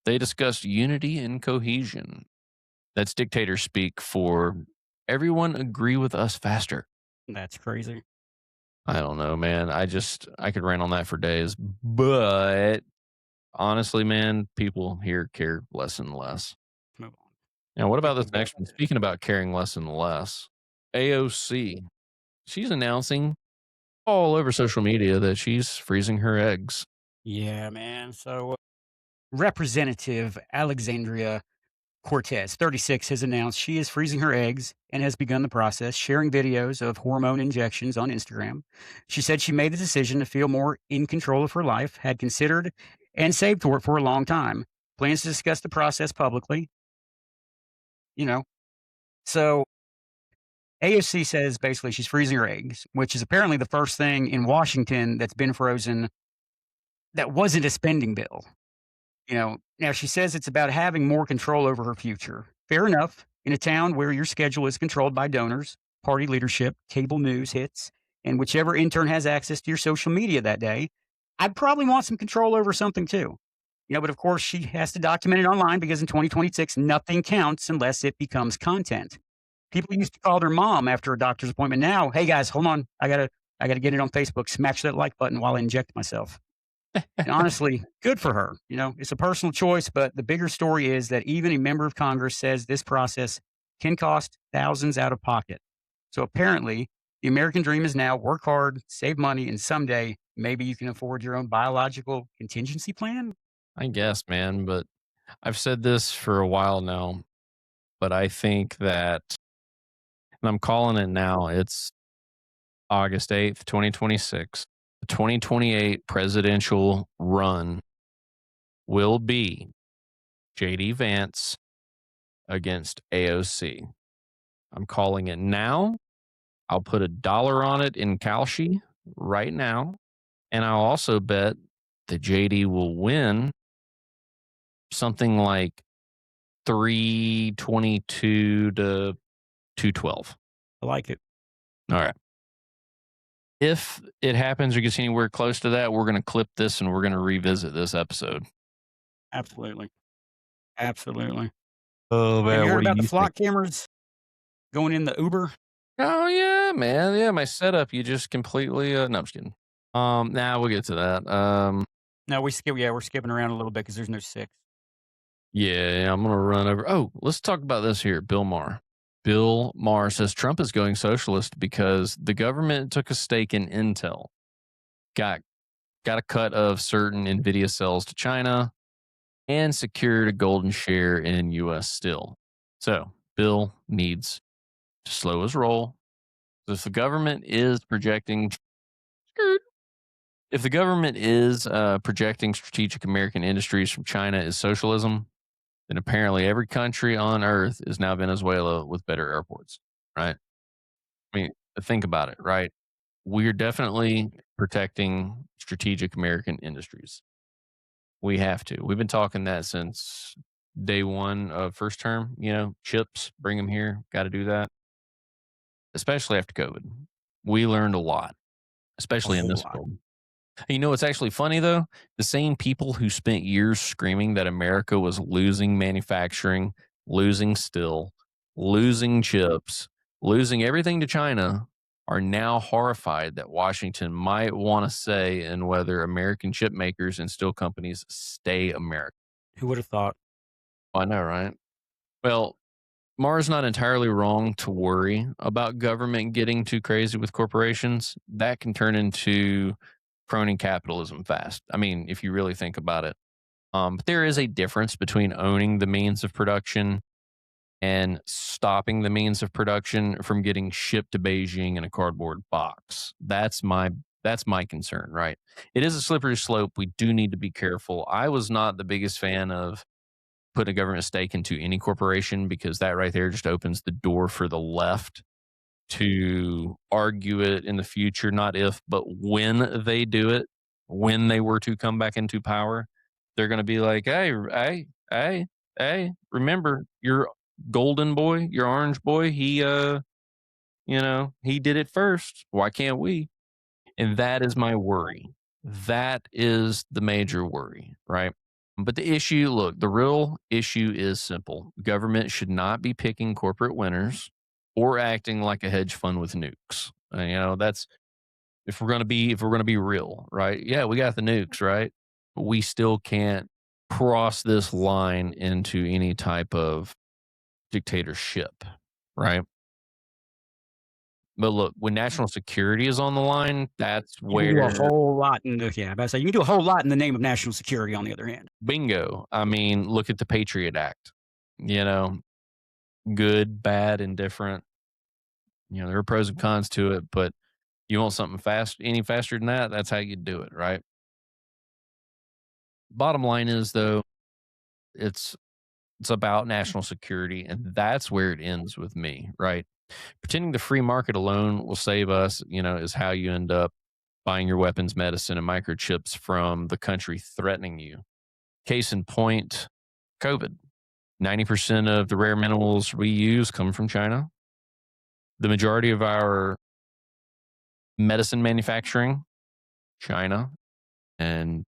S1: they discussed unity and cohesion. That's dictator speak for everyone agree with us faster.
S2: That's crazy.
S1: I don't know, man. I could rant on that for days. But honestly, man, people here care less and less.
S2: Move on.
S1: Now, what about
S2: Move
S1: this next
S2: on.
S1: one? Speaking about caring less and less, AOC, she's announcing all over social media that she's freezing her eggs.
S2: Yeah, man. So Representative Alexandria Cortez, 36, has announced she is freezing her eggs and has begun the process, sharing videos of hormone injections on Instagram. She said she made the decision to feel more in control of her life, had considered and saved for it for a long time, plans to discuss the process publicly. So AOC says basically she's freezing her eggs, which is apparently the first thing in Washington that's been frozen that wasn't a spending bill. Now she says it's about having more control over her future. Fair enough. In a town where your schedule is controlled by donors, party leadership, cable news hits, and whichever intern has access to your social media that day, I'd probably want some control over something too. But of course she has to document it online because in 2026, nothing counts unless it becomes content. People used to call their mom after a doctor's appointment. Now, hey guys, hold on. I gotta get it on Facebook. Smash that like button while I inject myself. And honestly, good for her. It's a personal choice, but the bigger story is that even a member of Congress says this process can cost thousands out of pocket. So apparently, the American dream is now work hard, save money, and someday maybe you can afford your own biological contingency plan.
S1: I guess, man, but I've said this for a while now, but I think that, and I'm calling it now, it's August 8th, 2026. The 2028 presidential run will be JD Vance against AOC. I'm calling it now. I'll put $1 on it in Kalshi right now. And I'll also bet that JD will win something like 322 to 212.
S2: I like it.
S1: All right. If it happens or gets anywhere close to that, we're going to clip this and we're going to revisit this episode.
S2: Absolutely. Absolutely.
S1: Oh, man.
S2: Have you heard
S1: What do
S2: about the
S1: you
S2: flock
S1: think?
S2: cameras going in the Uber?
S1: Oh, yeah, man. Yeah, my setup, you just completely, no, I'm just kidding. We'll get to that.
S2: No, we're skipping around a little bit because there's no 6.
S1: Yeah, I'm going to run over. Oh, let's talk about this here. Bill Maher. Bill Maher says Trump is going socialist because the government took a stake in Intel, got a cut of certain NVIDIA cells to China, and secured a golden share in U.S. Steel. So Bill needs to slow his roll. If the government is projecting strategic American industries from China as socialism, then apparently every country on earth is now Venezuela with better airports, right? I mean, think about it, right? We're definitely protecting strategic American industries. We have to. We've been talking that since day one of first term, chips, bring them here. Got to do that, especially after COVID. We learned a lot, especially in
S2: whole
S1: this
S2: lot.
S1: world. It's actually funny though. The same people who spent years screaming that America was losing manufacturing, losing steel, losing chips, losing everything to China are now horrified that Washington might want to say in whether American chip makers and steel companies stay American.
S2: Who would have thought?
S1: I know, right? Well, Maher's not entirely wrong to worry about government getting too crazy with corporations. That can turn into crony capitalism fast. I mean, if you really think about it. But there is a difference between owning the means of production and stopping the means of production from getting shipped to Beijing in a cardboard box. That's my concern, right? It is a slippery slope. We do need to be careful. I was not the biggest fan of putting a government stake into any corporation because that right there just opens the door for the left to argue it in the future, not if, but when they do it, when they were to come back into power, they're going to be like, hey, remember your golden boy, your orange boy, he did it first. Why can't we? And that is my worry. That is the major worry, right? But the real issue is simple. Government should not be picking corporate winners or acting like a hedge fund with nukes. That's if we're gonna be real, right? Yeah, we got the nukes, right? But we still can't cross this line into any type of dictatorship, right? But look, when national security is on the line, that's
S2: You can do
S1: where
S2: a whole lot you can do a whole lot in the name of national security on the other hand.
S1: bingo. I mean, look at the Patriot Act. Good, bad, indifferent. There are pros and cons to it, but you want something any faster than that, that's how you do it, right? Bottom line is though, it's about national security, and that's where it ends with me, right? Pretending the free market alone will save us, is how you end up buying your weapons, medicine, and microchips from the country threatening you. Case in point, COVID. 90% of the rare minerals we use come from China. The majority of our medicine manufacturing, China. and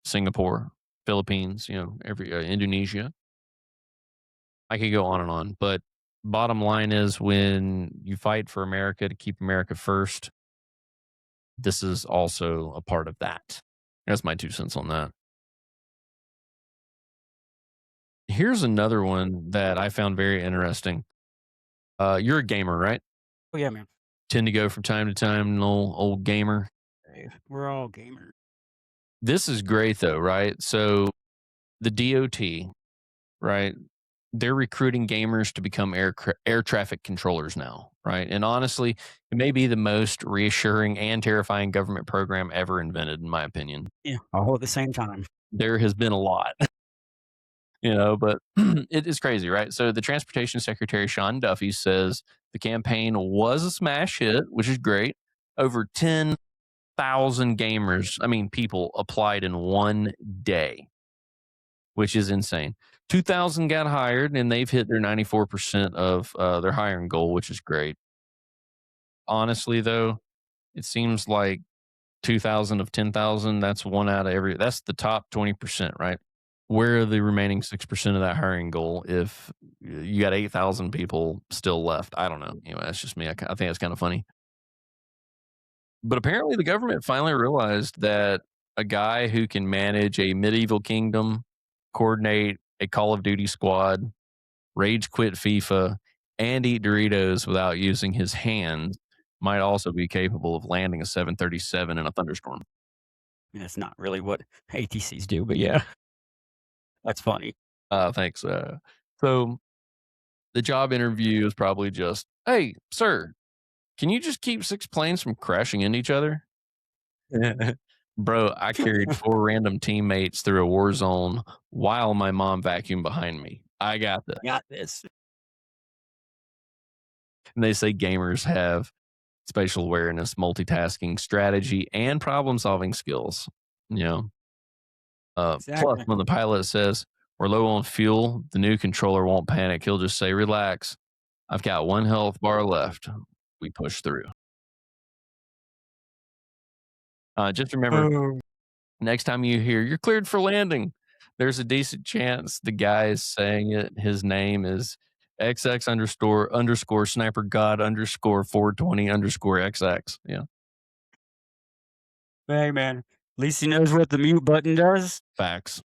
S1: Singapore, Philippines, Indonesia. I could go on, but bottom line is when you fight for America to keep America first, this is also a part of that. That's my 2 cents on that. Here's another one that I found very interesting. You're a gamer, right?
S2: Oh, yeah, man.
S1: Tend to go from time to time, an old gamer.
S2: Hey, we're all gamers.
S1: This is great though, right? So the DOT, right? They're recruiting gamers to become air traffic controllers now, right? And honestly, it may be the most reassuring and terrifying government program ever invented, in my opinion.
S2: Yeah, all at the same time.
S1: There has been a lot, but it is crazy, right? So the Transportation Secretary, Sean Duffy, says the campaign was a smash hit, which is great. Over 10,000 people applied in one day, which is insane. 2,000 got hired, and they've hit their 94% of their hiring goal, which is great. Honestly, though, it seems like 2,000 of 10,000, that's one out of that's the top 20%, right? Where are the remaining 6% of that hiring goal if you got 8,000 people still left? I don't know. Anyway, that's just me. I think that's kind of funny. But apparently the government finally realized that a guy who can manage a medieval kingdom, coordinate a Call of Duty squad, rage quit FIFA, and eat Doritos without using his hands might also be capable of landing a 737 in a thunderstorm.
S2: That's not really what ATCs do, but yeah, that's funny.
S1: Thanks. So the job interview is probably just, hey, sir, can you just keep 6 planes from crashing into each other? Bro, I carried 4 random teammates through a war zone while my mom vacuumed behind me. I got this.
S2: Got this.
S1: And they say gamers have spatial awareness, multitasking, strategy, and problem-solving skills. Plus,
S2: Exactly.
S1: when the pilot says, we're low on fuel, the new controller won't panic. He'll just say, relax. I've got 1 health bar left. We push through. Just remember, next time you hear, you're cleared for landing, there's a decent chance the guy is saying it. His name is XX _sniper god _420 XX. Yeah.
S2: Hey, man. At least he knows what the mute button does.
S1: Facts.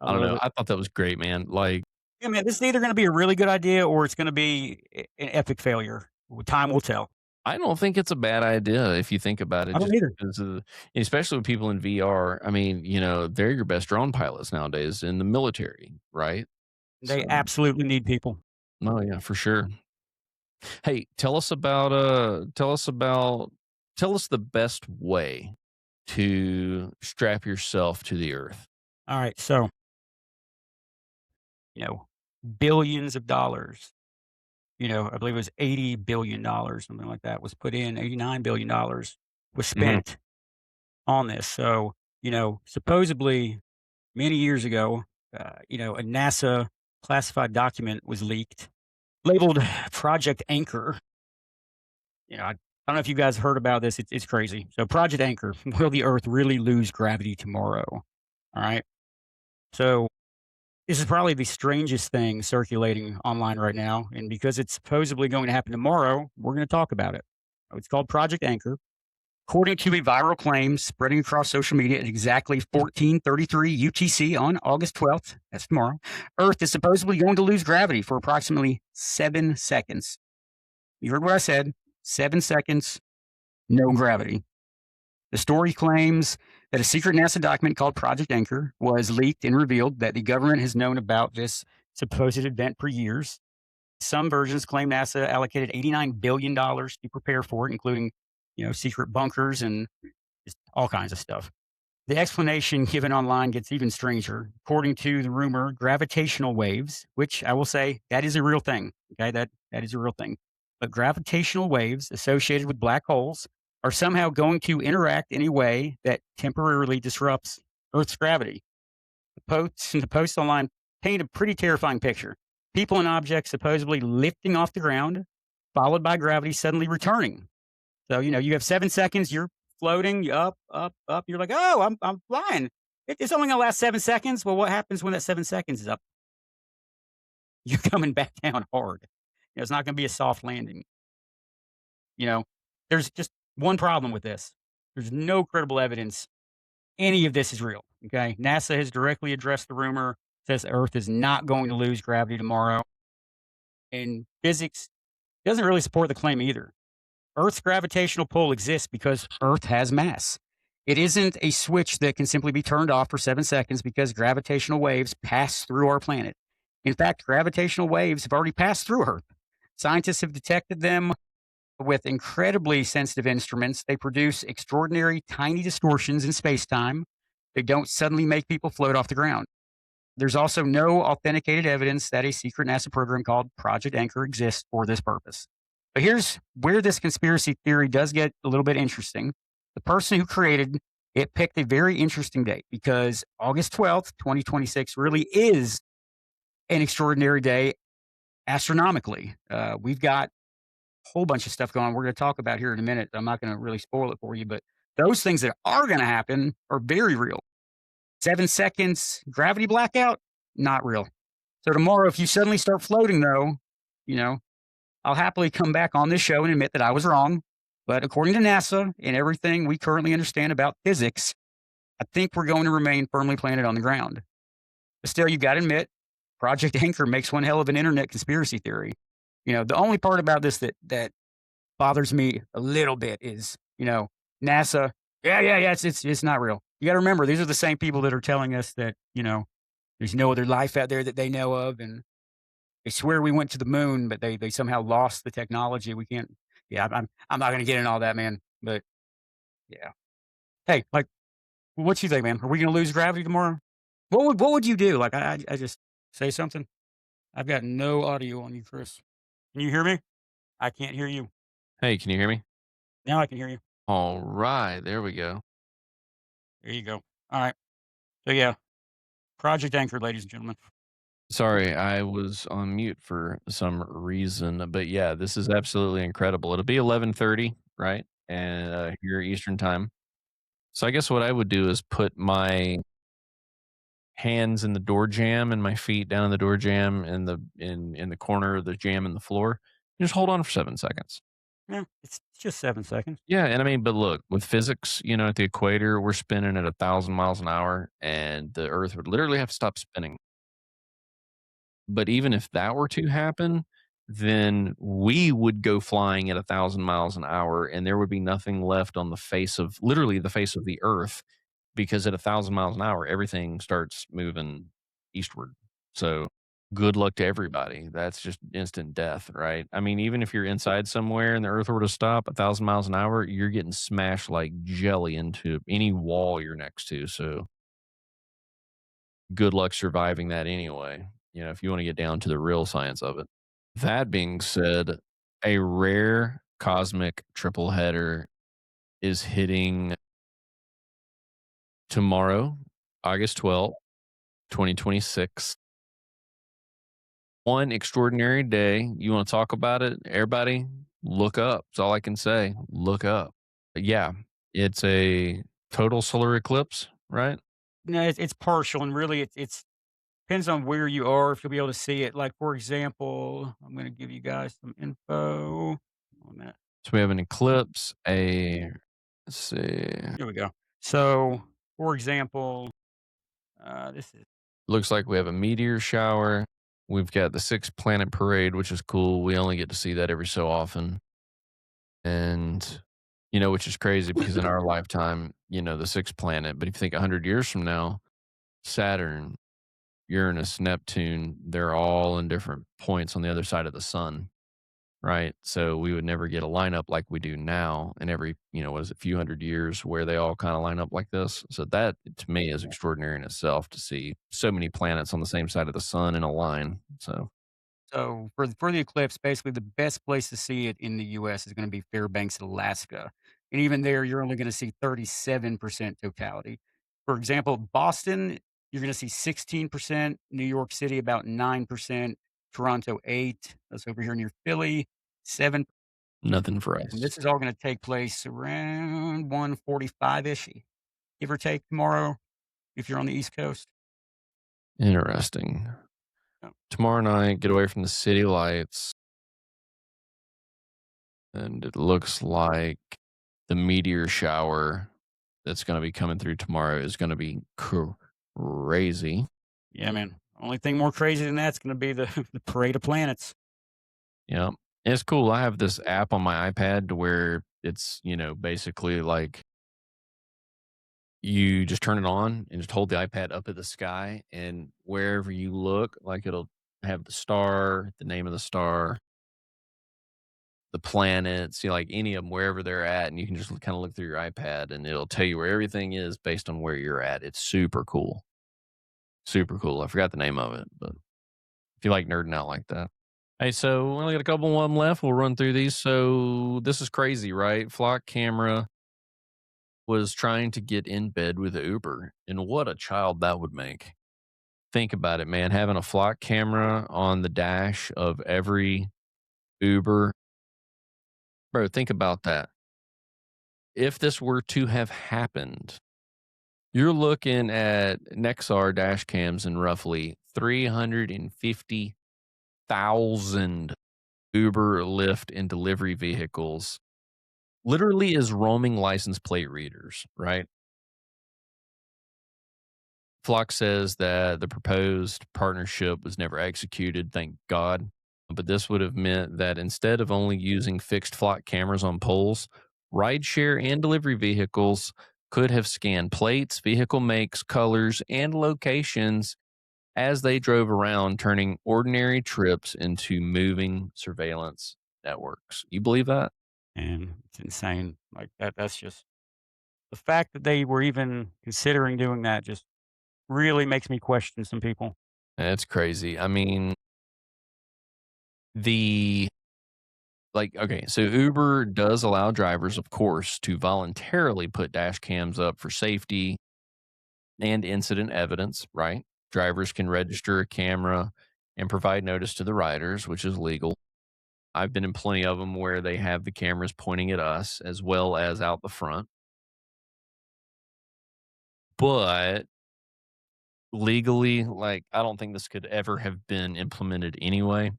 S1: I don't know. I thought that was great, man. Like,
S2: yeah, man, this is either going to be a really good idea or it's going to be an epic failure. Time will tell.
S1: I don't think it's a bad idea if you think about it.
S2: I don't either.
S1: Especially with people in VR. I mean, they're your best drone pilots nowadays in the military, right?
S2: They absolutely need people.
S1: Oh yeah, for sure. Hey, tell us the best way to strap yourself to the earth.
S2: All right, so billions of dollars. I believe it was $80 billion, something like that, was put in. $89 billion was spent on this. So, supposedly many years ago, a NASA classified document was leaked, labeled Project Anchor. I don't know if you guys heard about this. It's crazy. So, Project Anchor: will the Earth really lose gravity tomorrow? All right. So, this is probably the strangest thing circulating online right now. And because it's supposedly going to happen tomorrow, we're going to talk about it. It's called Project Anchor. According to a viral claim spreading across social media at exactly 14:33 UTC on August 12th, that's tomorrow, Earth is supposedly going to lose gravity for approximately 7 seconds. You heard what I said. 7 seconds, no gravity. The story claims that a secret NASA document called Project Anchor was leaked and revealed that the government has known about this supposed event for years. Some versions claim NASA allocated $89 billion to prepare for it, including, secret bunkers and just all kinds of stuff. The explanation given online gets even stranger. According to the rumor, gravitational waves, which I will say that is a real thing. Okay, that is a real thing. But gravitational waves associated with black holes are somehow going to interact in a way that temporarily disrupts Earth's gravity. The posts online paint a pretty terrifying picture. People and objects supposedly lifting off the ground, followed by gravity suddenly returning. So, you have 7 seconds, you're floating, you up, up, up. You're like, oh, I'm flying. It's only gonna last 7 seconds. Well, what happens when that 7 seconds is up? You're coming back down hard. It's not gonna be a soft landing. You know, there's just one problem with this. There's no credible evidence any of this is real. Okay. NASA has directly addressed the rumor, says Earth is not going to lose gravity tomorrow. And physics doesn't really support the claim either. Earth's gravitational pull exists because Earth has mass. It isn't a switch that can simply be turned off for 7 seconds because gravitational waves pass through our planet. In fact, gravitational waves have already passed through Earth. Scientists have detected them with incredibly sensitive instruments. They produce extraordinary tiny distortions in space time. They don't suddenly make people float off the ground. There's also no authenticated evidence that a secret NASA program called Project Anchor exists for this purpose. But here's where this conspiracy theory does get a little bit interesting. The person who created it picked a very interesting date because August 12th, 2026 really is an extraordinary day astronomically. We've got a whole bunch of stuff going on we're going to talk about here in a minute. I'm not going to really spoil it for you, but those things that are going to happen are very real. 7 seconds gravity blackout, not real. So tomorrow, if you suddenly start floating, though, I'll happily come back on this show and admit that I was wrong. But according to NASA and everything we currently understand about physics, I think we're going to remain firmly planted on the ground. But still, you've got to admit, Project Anchor makes one hell of an internet conspiracy theory. The only part about this that bothers me a little bit is, NASA. Yeah. It's not real. You got to remember, these are the same people that are telling us that, there's no other life out there that they know of. And they swear we went to the moon, but they somehow lost the technology. We can't. Yeah, I'm not going to get in all that, man. But yeah. Hey, like, what you think, man? Are we going to lose gravity tomorrow? What would you do? Like, I just say something. I've got no audio on you, Chris. Can you hear me? I can't hear you.
S1: Hey, can you hear me?
S2: Now I can hear you.
S1: All right, there we go.
S2: There you go. All right. So yeah, Project Anchor, ladies and gentlemen.
S1: Sorry, I was on mute for some reason, but yeah, this is absolutely incredible. It'll be 11:30, right? And here Eastern time. So I guess what I would do is put my hands in the door jamb and my feet down in the door jamb and in the corner of the jamb in the floor. Just hold on for 7 seconds.
S2: Yeah, it's just 7 seconds.
S1: Yeah, and I mean, but look, with physics, at the equator, we're spinning at 1,000 miles an hour, and the Earth would literally have to stop spinning. But even if that were to happen, then we would go flying at 1,000 miles an hour, and there would be nothing left on the face of literally the face of the Earth, because at 1,000 miles an hour, everything starts moving eastward. So good luck to everybody. That's just instant death, right? I mean, even if you're inside somewhere and the Earth were to stop 1,000 miles an hour, you're getting smashed like jelly into any wall you're next to. So good luck surviving that anyway, if you want to get down to the real science of it. That being said, a rare cosmic triple header is hitting tomorrow, August 12th, 2026. One extraordinary day. You want to talk about it? Everybody, look up. That's all I can say. Look up. But yeah, it's a total solar eclipse, right?
S2: No, it's partial, and really, it's depends on where you are if you'll be able to see it. Like for example, I'm going to give you guys some info. 1 minute.
S1: So we have an eclipse. Let's see.
S2: Here we go. So, for example, this is
S1: looks like we have a meteor shower. We've got the 6-planet parade, which is cool. We only get to see that every so often. And, which is crazy because in our lifetime, the 6th planet. But if you think 100 years from now, Saturn, Uranus, Neptune, they're all in different points on the other side of the sun, right? So we would never get a lineup like we do now in every, few hundred years where they all kind of line up like this. So that, to me, is extraordinary in itself to see so many planets on the same side of the sun in a line. So
S2: for the eclipse, basically the best place to see it in the U.S. is going to be Fairbanks, Alaska, and even there, you're only going to see 37% totality. For example, Boston, you're going to see 16%. New York City about 9%. Toronto 8. That's over here near Philly 7.
S1: Nothing for
S2: And
S1: us.
S2: this is all gonna take place around 1:45-ish, give or take tomorrow, if you're on the East Coast.
S1: Interesting.
S2: Oh,
S1: Tomorrow night, get away from the city lights, and it looks like the meteor shower that's going to be coming through tomorrow is going to be crazy.
S2: yeah, man. Only thing more crazy than that's gonna be the the parade of planets.
S1: Yeah. And it's cool. I have this app on my iPad to where it's, basically like you just turn it on and just hold the iPad up at the sky, and wherever you look, like it'll have the star, the name of the star, the planets, like any of them, wherever they're at, and you can just kind of look through your iPad and it'll tell you where everything is based on where you're at. It's super cool. Super cool. I forgot the name of it, but if you like nerding out like that. Hey, so we only got a couple of them left. We'll run through these. So this is crazy, right? Flock camera was trying to get in bed with Uber, and what a child that would make. Think about it, man. Having a flock camera on the dash of every Uber. Bro, think about that. If this were to have happened, you're looking at Nexar dash cams in roughly 350,000 Uber, Lyft, and delivery vehicles, literally as roaming license plate readers, right? Flock says that the proposed partnership was never executed, thank God. But this would have meant that instead of only using fixed flock cameras on poles, rideshare and delivery vehicles could have scanned plates, vehicle makes, colors, and locations as they drove around, turning ordinary trips into moving surveillance networks. You believe that?
S2: And it's insane. Like that's just the fact that they were even considering doing that just really makes me question some people.
S1: That's crazy. I mean, the okay, so Uber does allow drivers, of course, to voluntarily put dash cams up for safety and incident evidence, right? Drivers can register a camera and provide notice to the riders, which is legal. I've been in plenty of them where they have the cameras pointing at us as well as out the front. But legally, like, I don't think this could ever have been implemented anyway,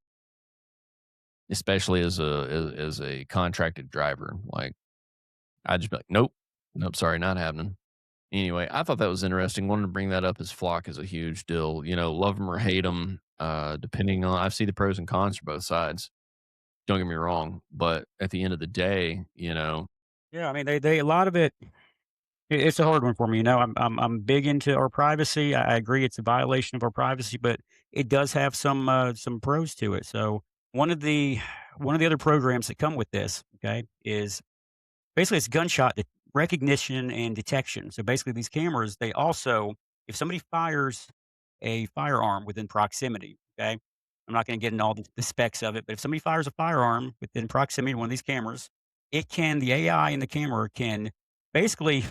S1: especially as a contracted driver. Like, I'd just be like, nope, nope, sorry, not happening. Anyway, I thought that was interesting. Wanted to bring that up as flock is a huge deal. Love them or hate them, depending on. I see the pros and cons for both sides. Don't get me wrong, but at the end of the day,
S2: Yeah, I mean they a lot of it. It's a hard one for me. I'm big into our privacy. I agree it's a violation of our privacy, but it does have some pros to it. So one of the one of the other programs that come with this, okay, is basically it's recognition and detection. So basically these cameras, they also, if somebody fires a firearm within proximity, okay, I'm not going to get into all the specs of it, but if somebody fires a firearm within proximity to one of these cameras, the AI in the camera can basically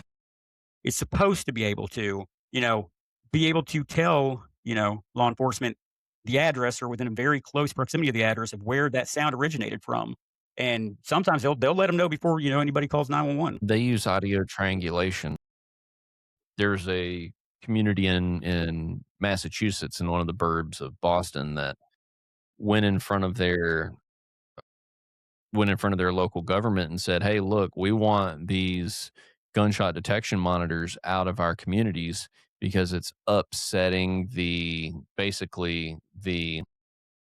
S2: is supposed to be able to, be able to tell, law enforcement the address or within a very close proximity of the address of where that sound originated from. And sometimes they'll let them know before, anybody calls 911.
S1: they use audio triangulation. There's a community in Massachusetts in one of the burbs of Boston that went in front of their local government and said, "Hey, look, we want these gunshot detection monitors out of our communities because it's upsetting the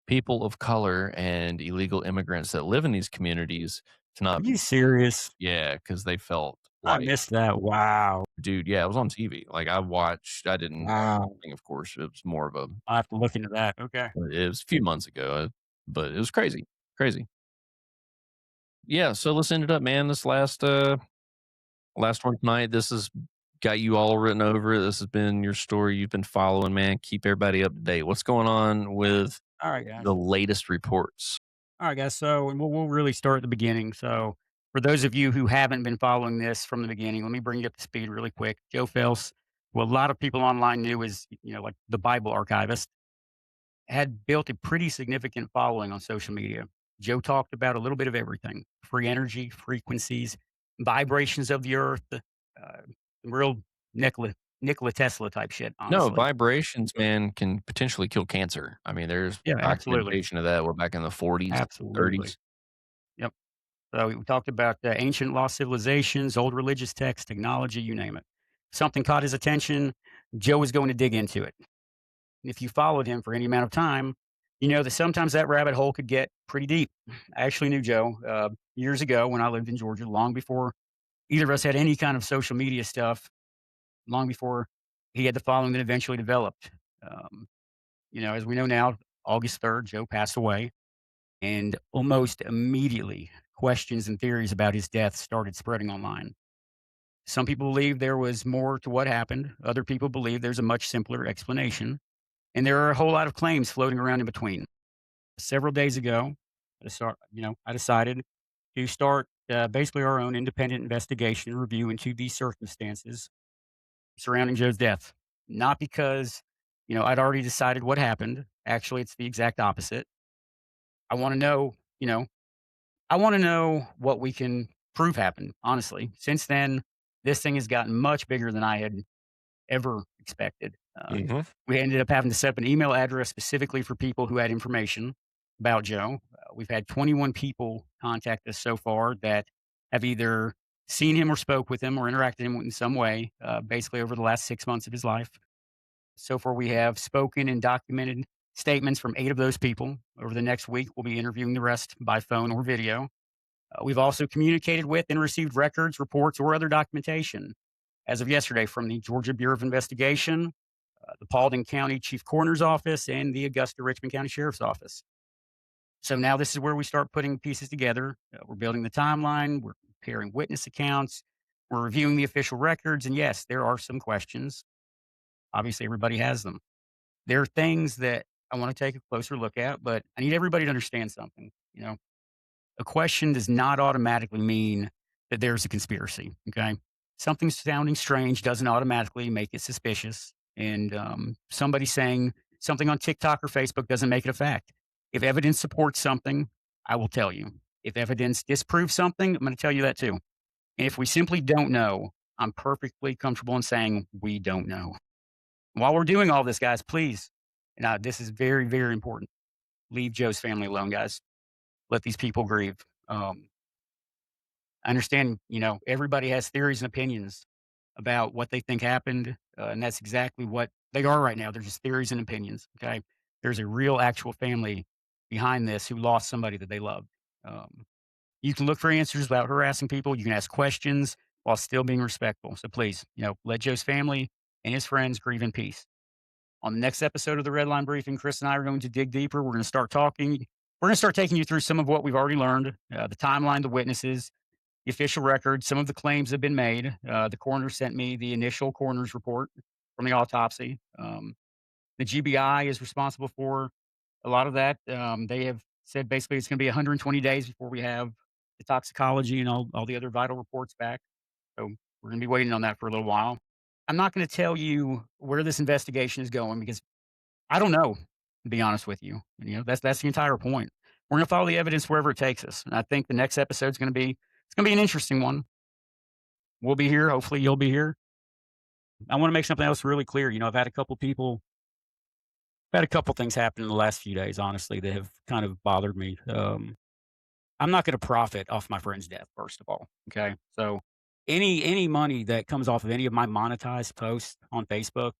S1: people of color and illegal immigrants that live in these communities to
S2: Are
S1: not."
S2: you serious?
S1: Yeah, because they felt
S2: I
S1: like,
S2: missed that. Wow.
S1: dude, yeah, it was on TV. Like, I didn't,
S2: Wow.
S1: of course, it was more of a,
S2: I have to look into that. Okay.
S1: it was a few months ago, but it was crazy, crazy. Yeah, so let's end it up, man. This last one tonight. This has got you all written over it. This has been your story you've been following, man. Keep everybody up to date. What's going on with
S2: All right, guys.
S1: the latest reports?
S2: All right, guys. So we'll really start at the beginning. So for those of you who haven't been following this from the beginning, let me bring you up to speed really quick. Joe FELZ, what a lot of people online knew is, like the Bible archivist, had built a pretty significant following on social media. Joe talked about a little bit of everything: free energy, frequencies, vibrations of the earth, real Nikola Tesla type shit,
S1: No,
S2: honestly.
S1: vibrations, man, can potentially kill cancer. I mean, there's
S2: Yeah, absolutely.
S1: documentation of that, well, back in the 40s,
S2: Absolutely.
S1: 30s.
S2: Yep. So we talked about ancient lost civilizations, old religious texts, technology, you name it. Something caught his attention. Joe was going to dig into it. If you followed him for any amount of time, you know that sometimes that rabbit hole could get pretty deep. I actually knew Joe years ago when I lived in Georgia, long before either of us had any kind of social media stuff, long before he had the following that eventually developed. Um, as we know now, August 3rd, Joe passed away. And almost immediately, questions and theories about his death started spreading online. Some people believe there was more to what happened. Other people believe there's a much simpler explanation. And there are a whole lot of claims floating around in between. Several days ago, I decided to start basically our own independent investigation and review into the circumstances surrounding Joe's death. Not because, I'd already decided what happened. Actually, it's the exact opposite. I want to know, you know, I want to know what we can prove happened, honestly. Since then, this thing has gotten much bigger than I had ever expected.
S1: Mhm.
S2: We ended up having to set up an email address specifically for people who had information about Joe. We've had 21 people contact us so far that have either seen him or spoke with him or interacted him in some way, basically over the last 6 months of his life. So far, we have spoken and documented statements from 8 of those people. Over the next week, we'll be interviewing the rest by phone or video. We've also communicated with and received records, reports, or other documentation as of yesterday from the Georgia Bureau of Investigation, the Paulding County Chief Coroner's Office, and the Augusta Richmond County Sheriff's Office. So now this is where we start putting pieces together. We're building the timeline, we're comparing witness accounts, we're reviewing the official records, and yes, there are some questions. Obviously, everybody has them. There are things that I want to take a closer look at, but I need everybody to understand something. A question does not automatically mean that there's a conspiracy. Okay. Something sounding strange doesn't automatically make it suspicious. And somebody saying something on TikTok or Facebook doesn't make it a fact. If evidence supports something, I will tell you. If evidence disproves something, I'm going to tell you that too. And if we simply don't know, I'm perfectly comfortable in saying we don't know. While we're doing all this, guys, please, this is very, very important. Leave Joe's family alone, guys. Let these people grieve. Um, I understand, everybody has theories and opinions about what they think happened, and that's exactly what they are right now. They're just theories and opinions. Okay, there's a real, actual family behind this who lost somebody that they loved. Um, you can look for answers without harassing people. You can ask questions while still being respectful. So please, let Joe's family and his friends grieve in peace. On the next episode of the Red Line Briefing, Chris and I are going to dig deeper. We're going to start talking. We're going to start taking you through some of what we've already learned, the timeline, the witnesses, the official record, some of the claims have been made. The coroner sent me the initial coroner's report from the autopsy. The GBI is responsible for a lot of that. They have said basically it's going to be 120 days before we have the toxicology and all the other vital reports back. So we're going to be waiting on that for a little while. I'm not going to tell you where this investigation is going because I don't know, to be honest with you. That's the entire point. We're going to follow the evidence wherever it takes us. And I think the next episode is going to be an interesting one. We'll be here. Hopefully, you'll be here. I want to make something else really clear. I've had a couple things happen in the last few days, honestly, that have kind of bothered me. I'm not going to profit off my friend's death, first of all. Okay, so any money that comes off of any of my monetized posts on Facebook,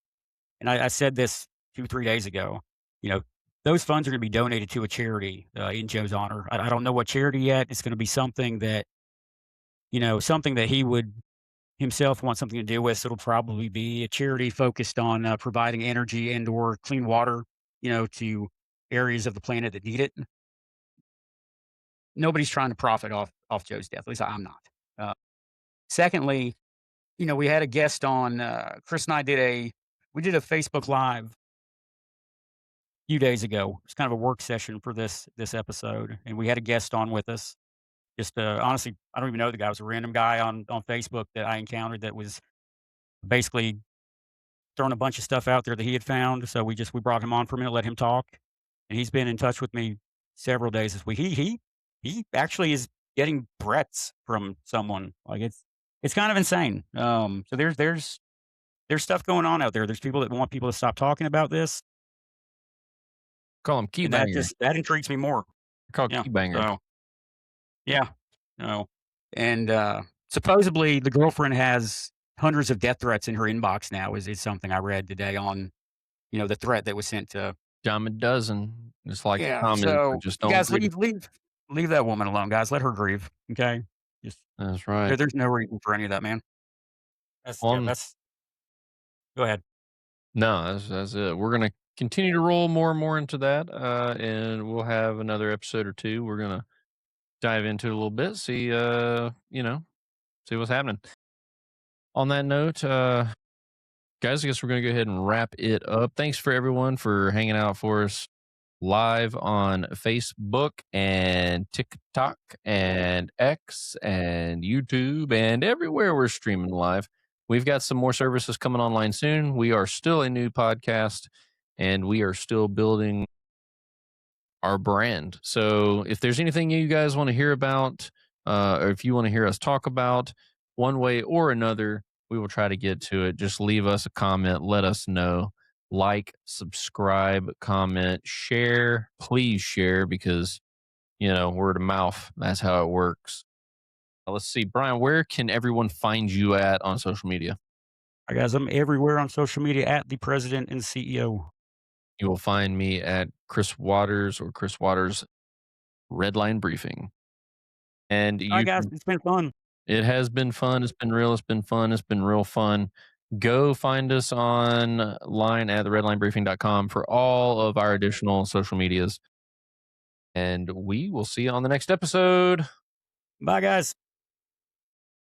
S2: and I said this 2 3 days ago, you know, those funds are going to be donated to a charity in Joe's honor. I don't know what charity yet. It's going to be something that he would himself want something to do with. So it'll probably be a charity focused on providing energy and or clean water, to areas of the planet that need it. Nobody's trying to profit off Joe's death. At least I'm not. Secondly, we had a guest on. Chris and I did a Facebook Live a few days ago. It's kind of a work session for this episode, and we had a guest on with us. Just honestly, I don't even know the guy. It was a random guy on Facebook that I encountered that was basically throwing a bunch of stuff out there that he had found. So we brought him on for a minute, let him talk, and he's been in touch with me several days this week. He he actually is getting threats from someone. Like it's kind of insane. So there's stuff going on out there. There's people that want people to stop talking about this,
S1: Call him key
S2: and that
S1: banger.
S2: just that intrigues me more.
S1: Called
S2: Yeah.
S1: key banger.
S2: So yeah. No. And supposedly the girlfriend has hundreds of death threats in her inbox now. Is something I read today on the threat that was sent to.
S1: Dime a dozen. It's like the
S2: Yeah.
S1: comments are
S2: So
S1: just
S2: you
S1: don't
S2: guys
S1: grieve.
S2: leave that woman alone, guys. Let her grieve. Okay. Just
S1: That's right.
S2: there's no reason for any of that, man. That's go ahead.
S1: No, that's it. We're gonna continue to roll more and more into that, and we'll have another episode or two. We're gonna dive into it a little bit, see, see what's happening. On that note, guys, I guess we're gonna go ahead and wrap it up. Thanks for everyone for hanging out for us live on Facebook and TikTok and X and YouTube and everywhere we're streaming live. We've got some more services coming online soon. We are still a new podcast and we are still building our brand. So if there's anything you guys want to hear about, or if you want to hear us talk about one way or another, we will try to get to it. Just leave us a comment. Let us know. Like, subscribe, comment, share. Please share because, word of mouth. That's how it works. Let's see. Brian, where can everyone find you at on social media?
S2: All right, guys, I'm everywhere on social media at the president and CEO.
S1: You will find me at Chris Waters or Chris Waters Redline Briefing. And
S2: All right,
S1: you
S2: guys,
S1: can,
S2: it's been fun.
S1: it has been fun. It's been real. It's been fun. It's been real fun. Go find us online at theredlinebriefing.com for all of our additional social medias. And we will see you on the next episode.
S2: Bye, guys.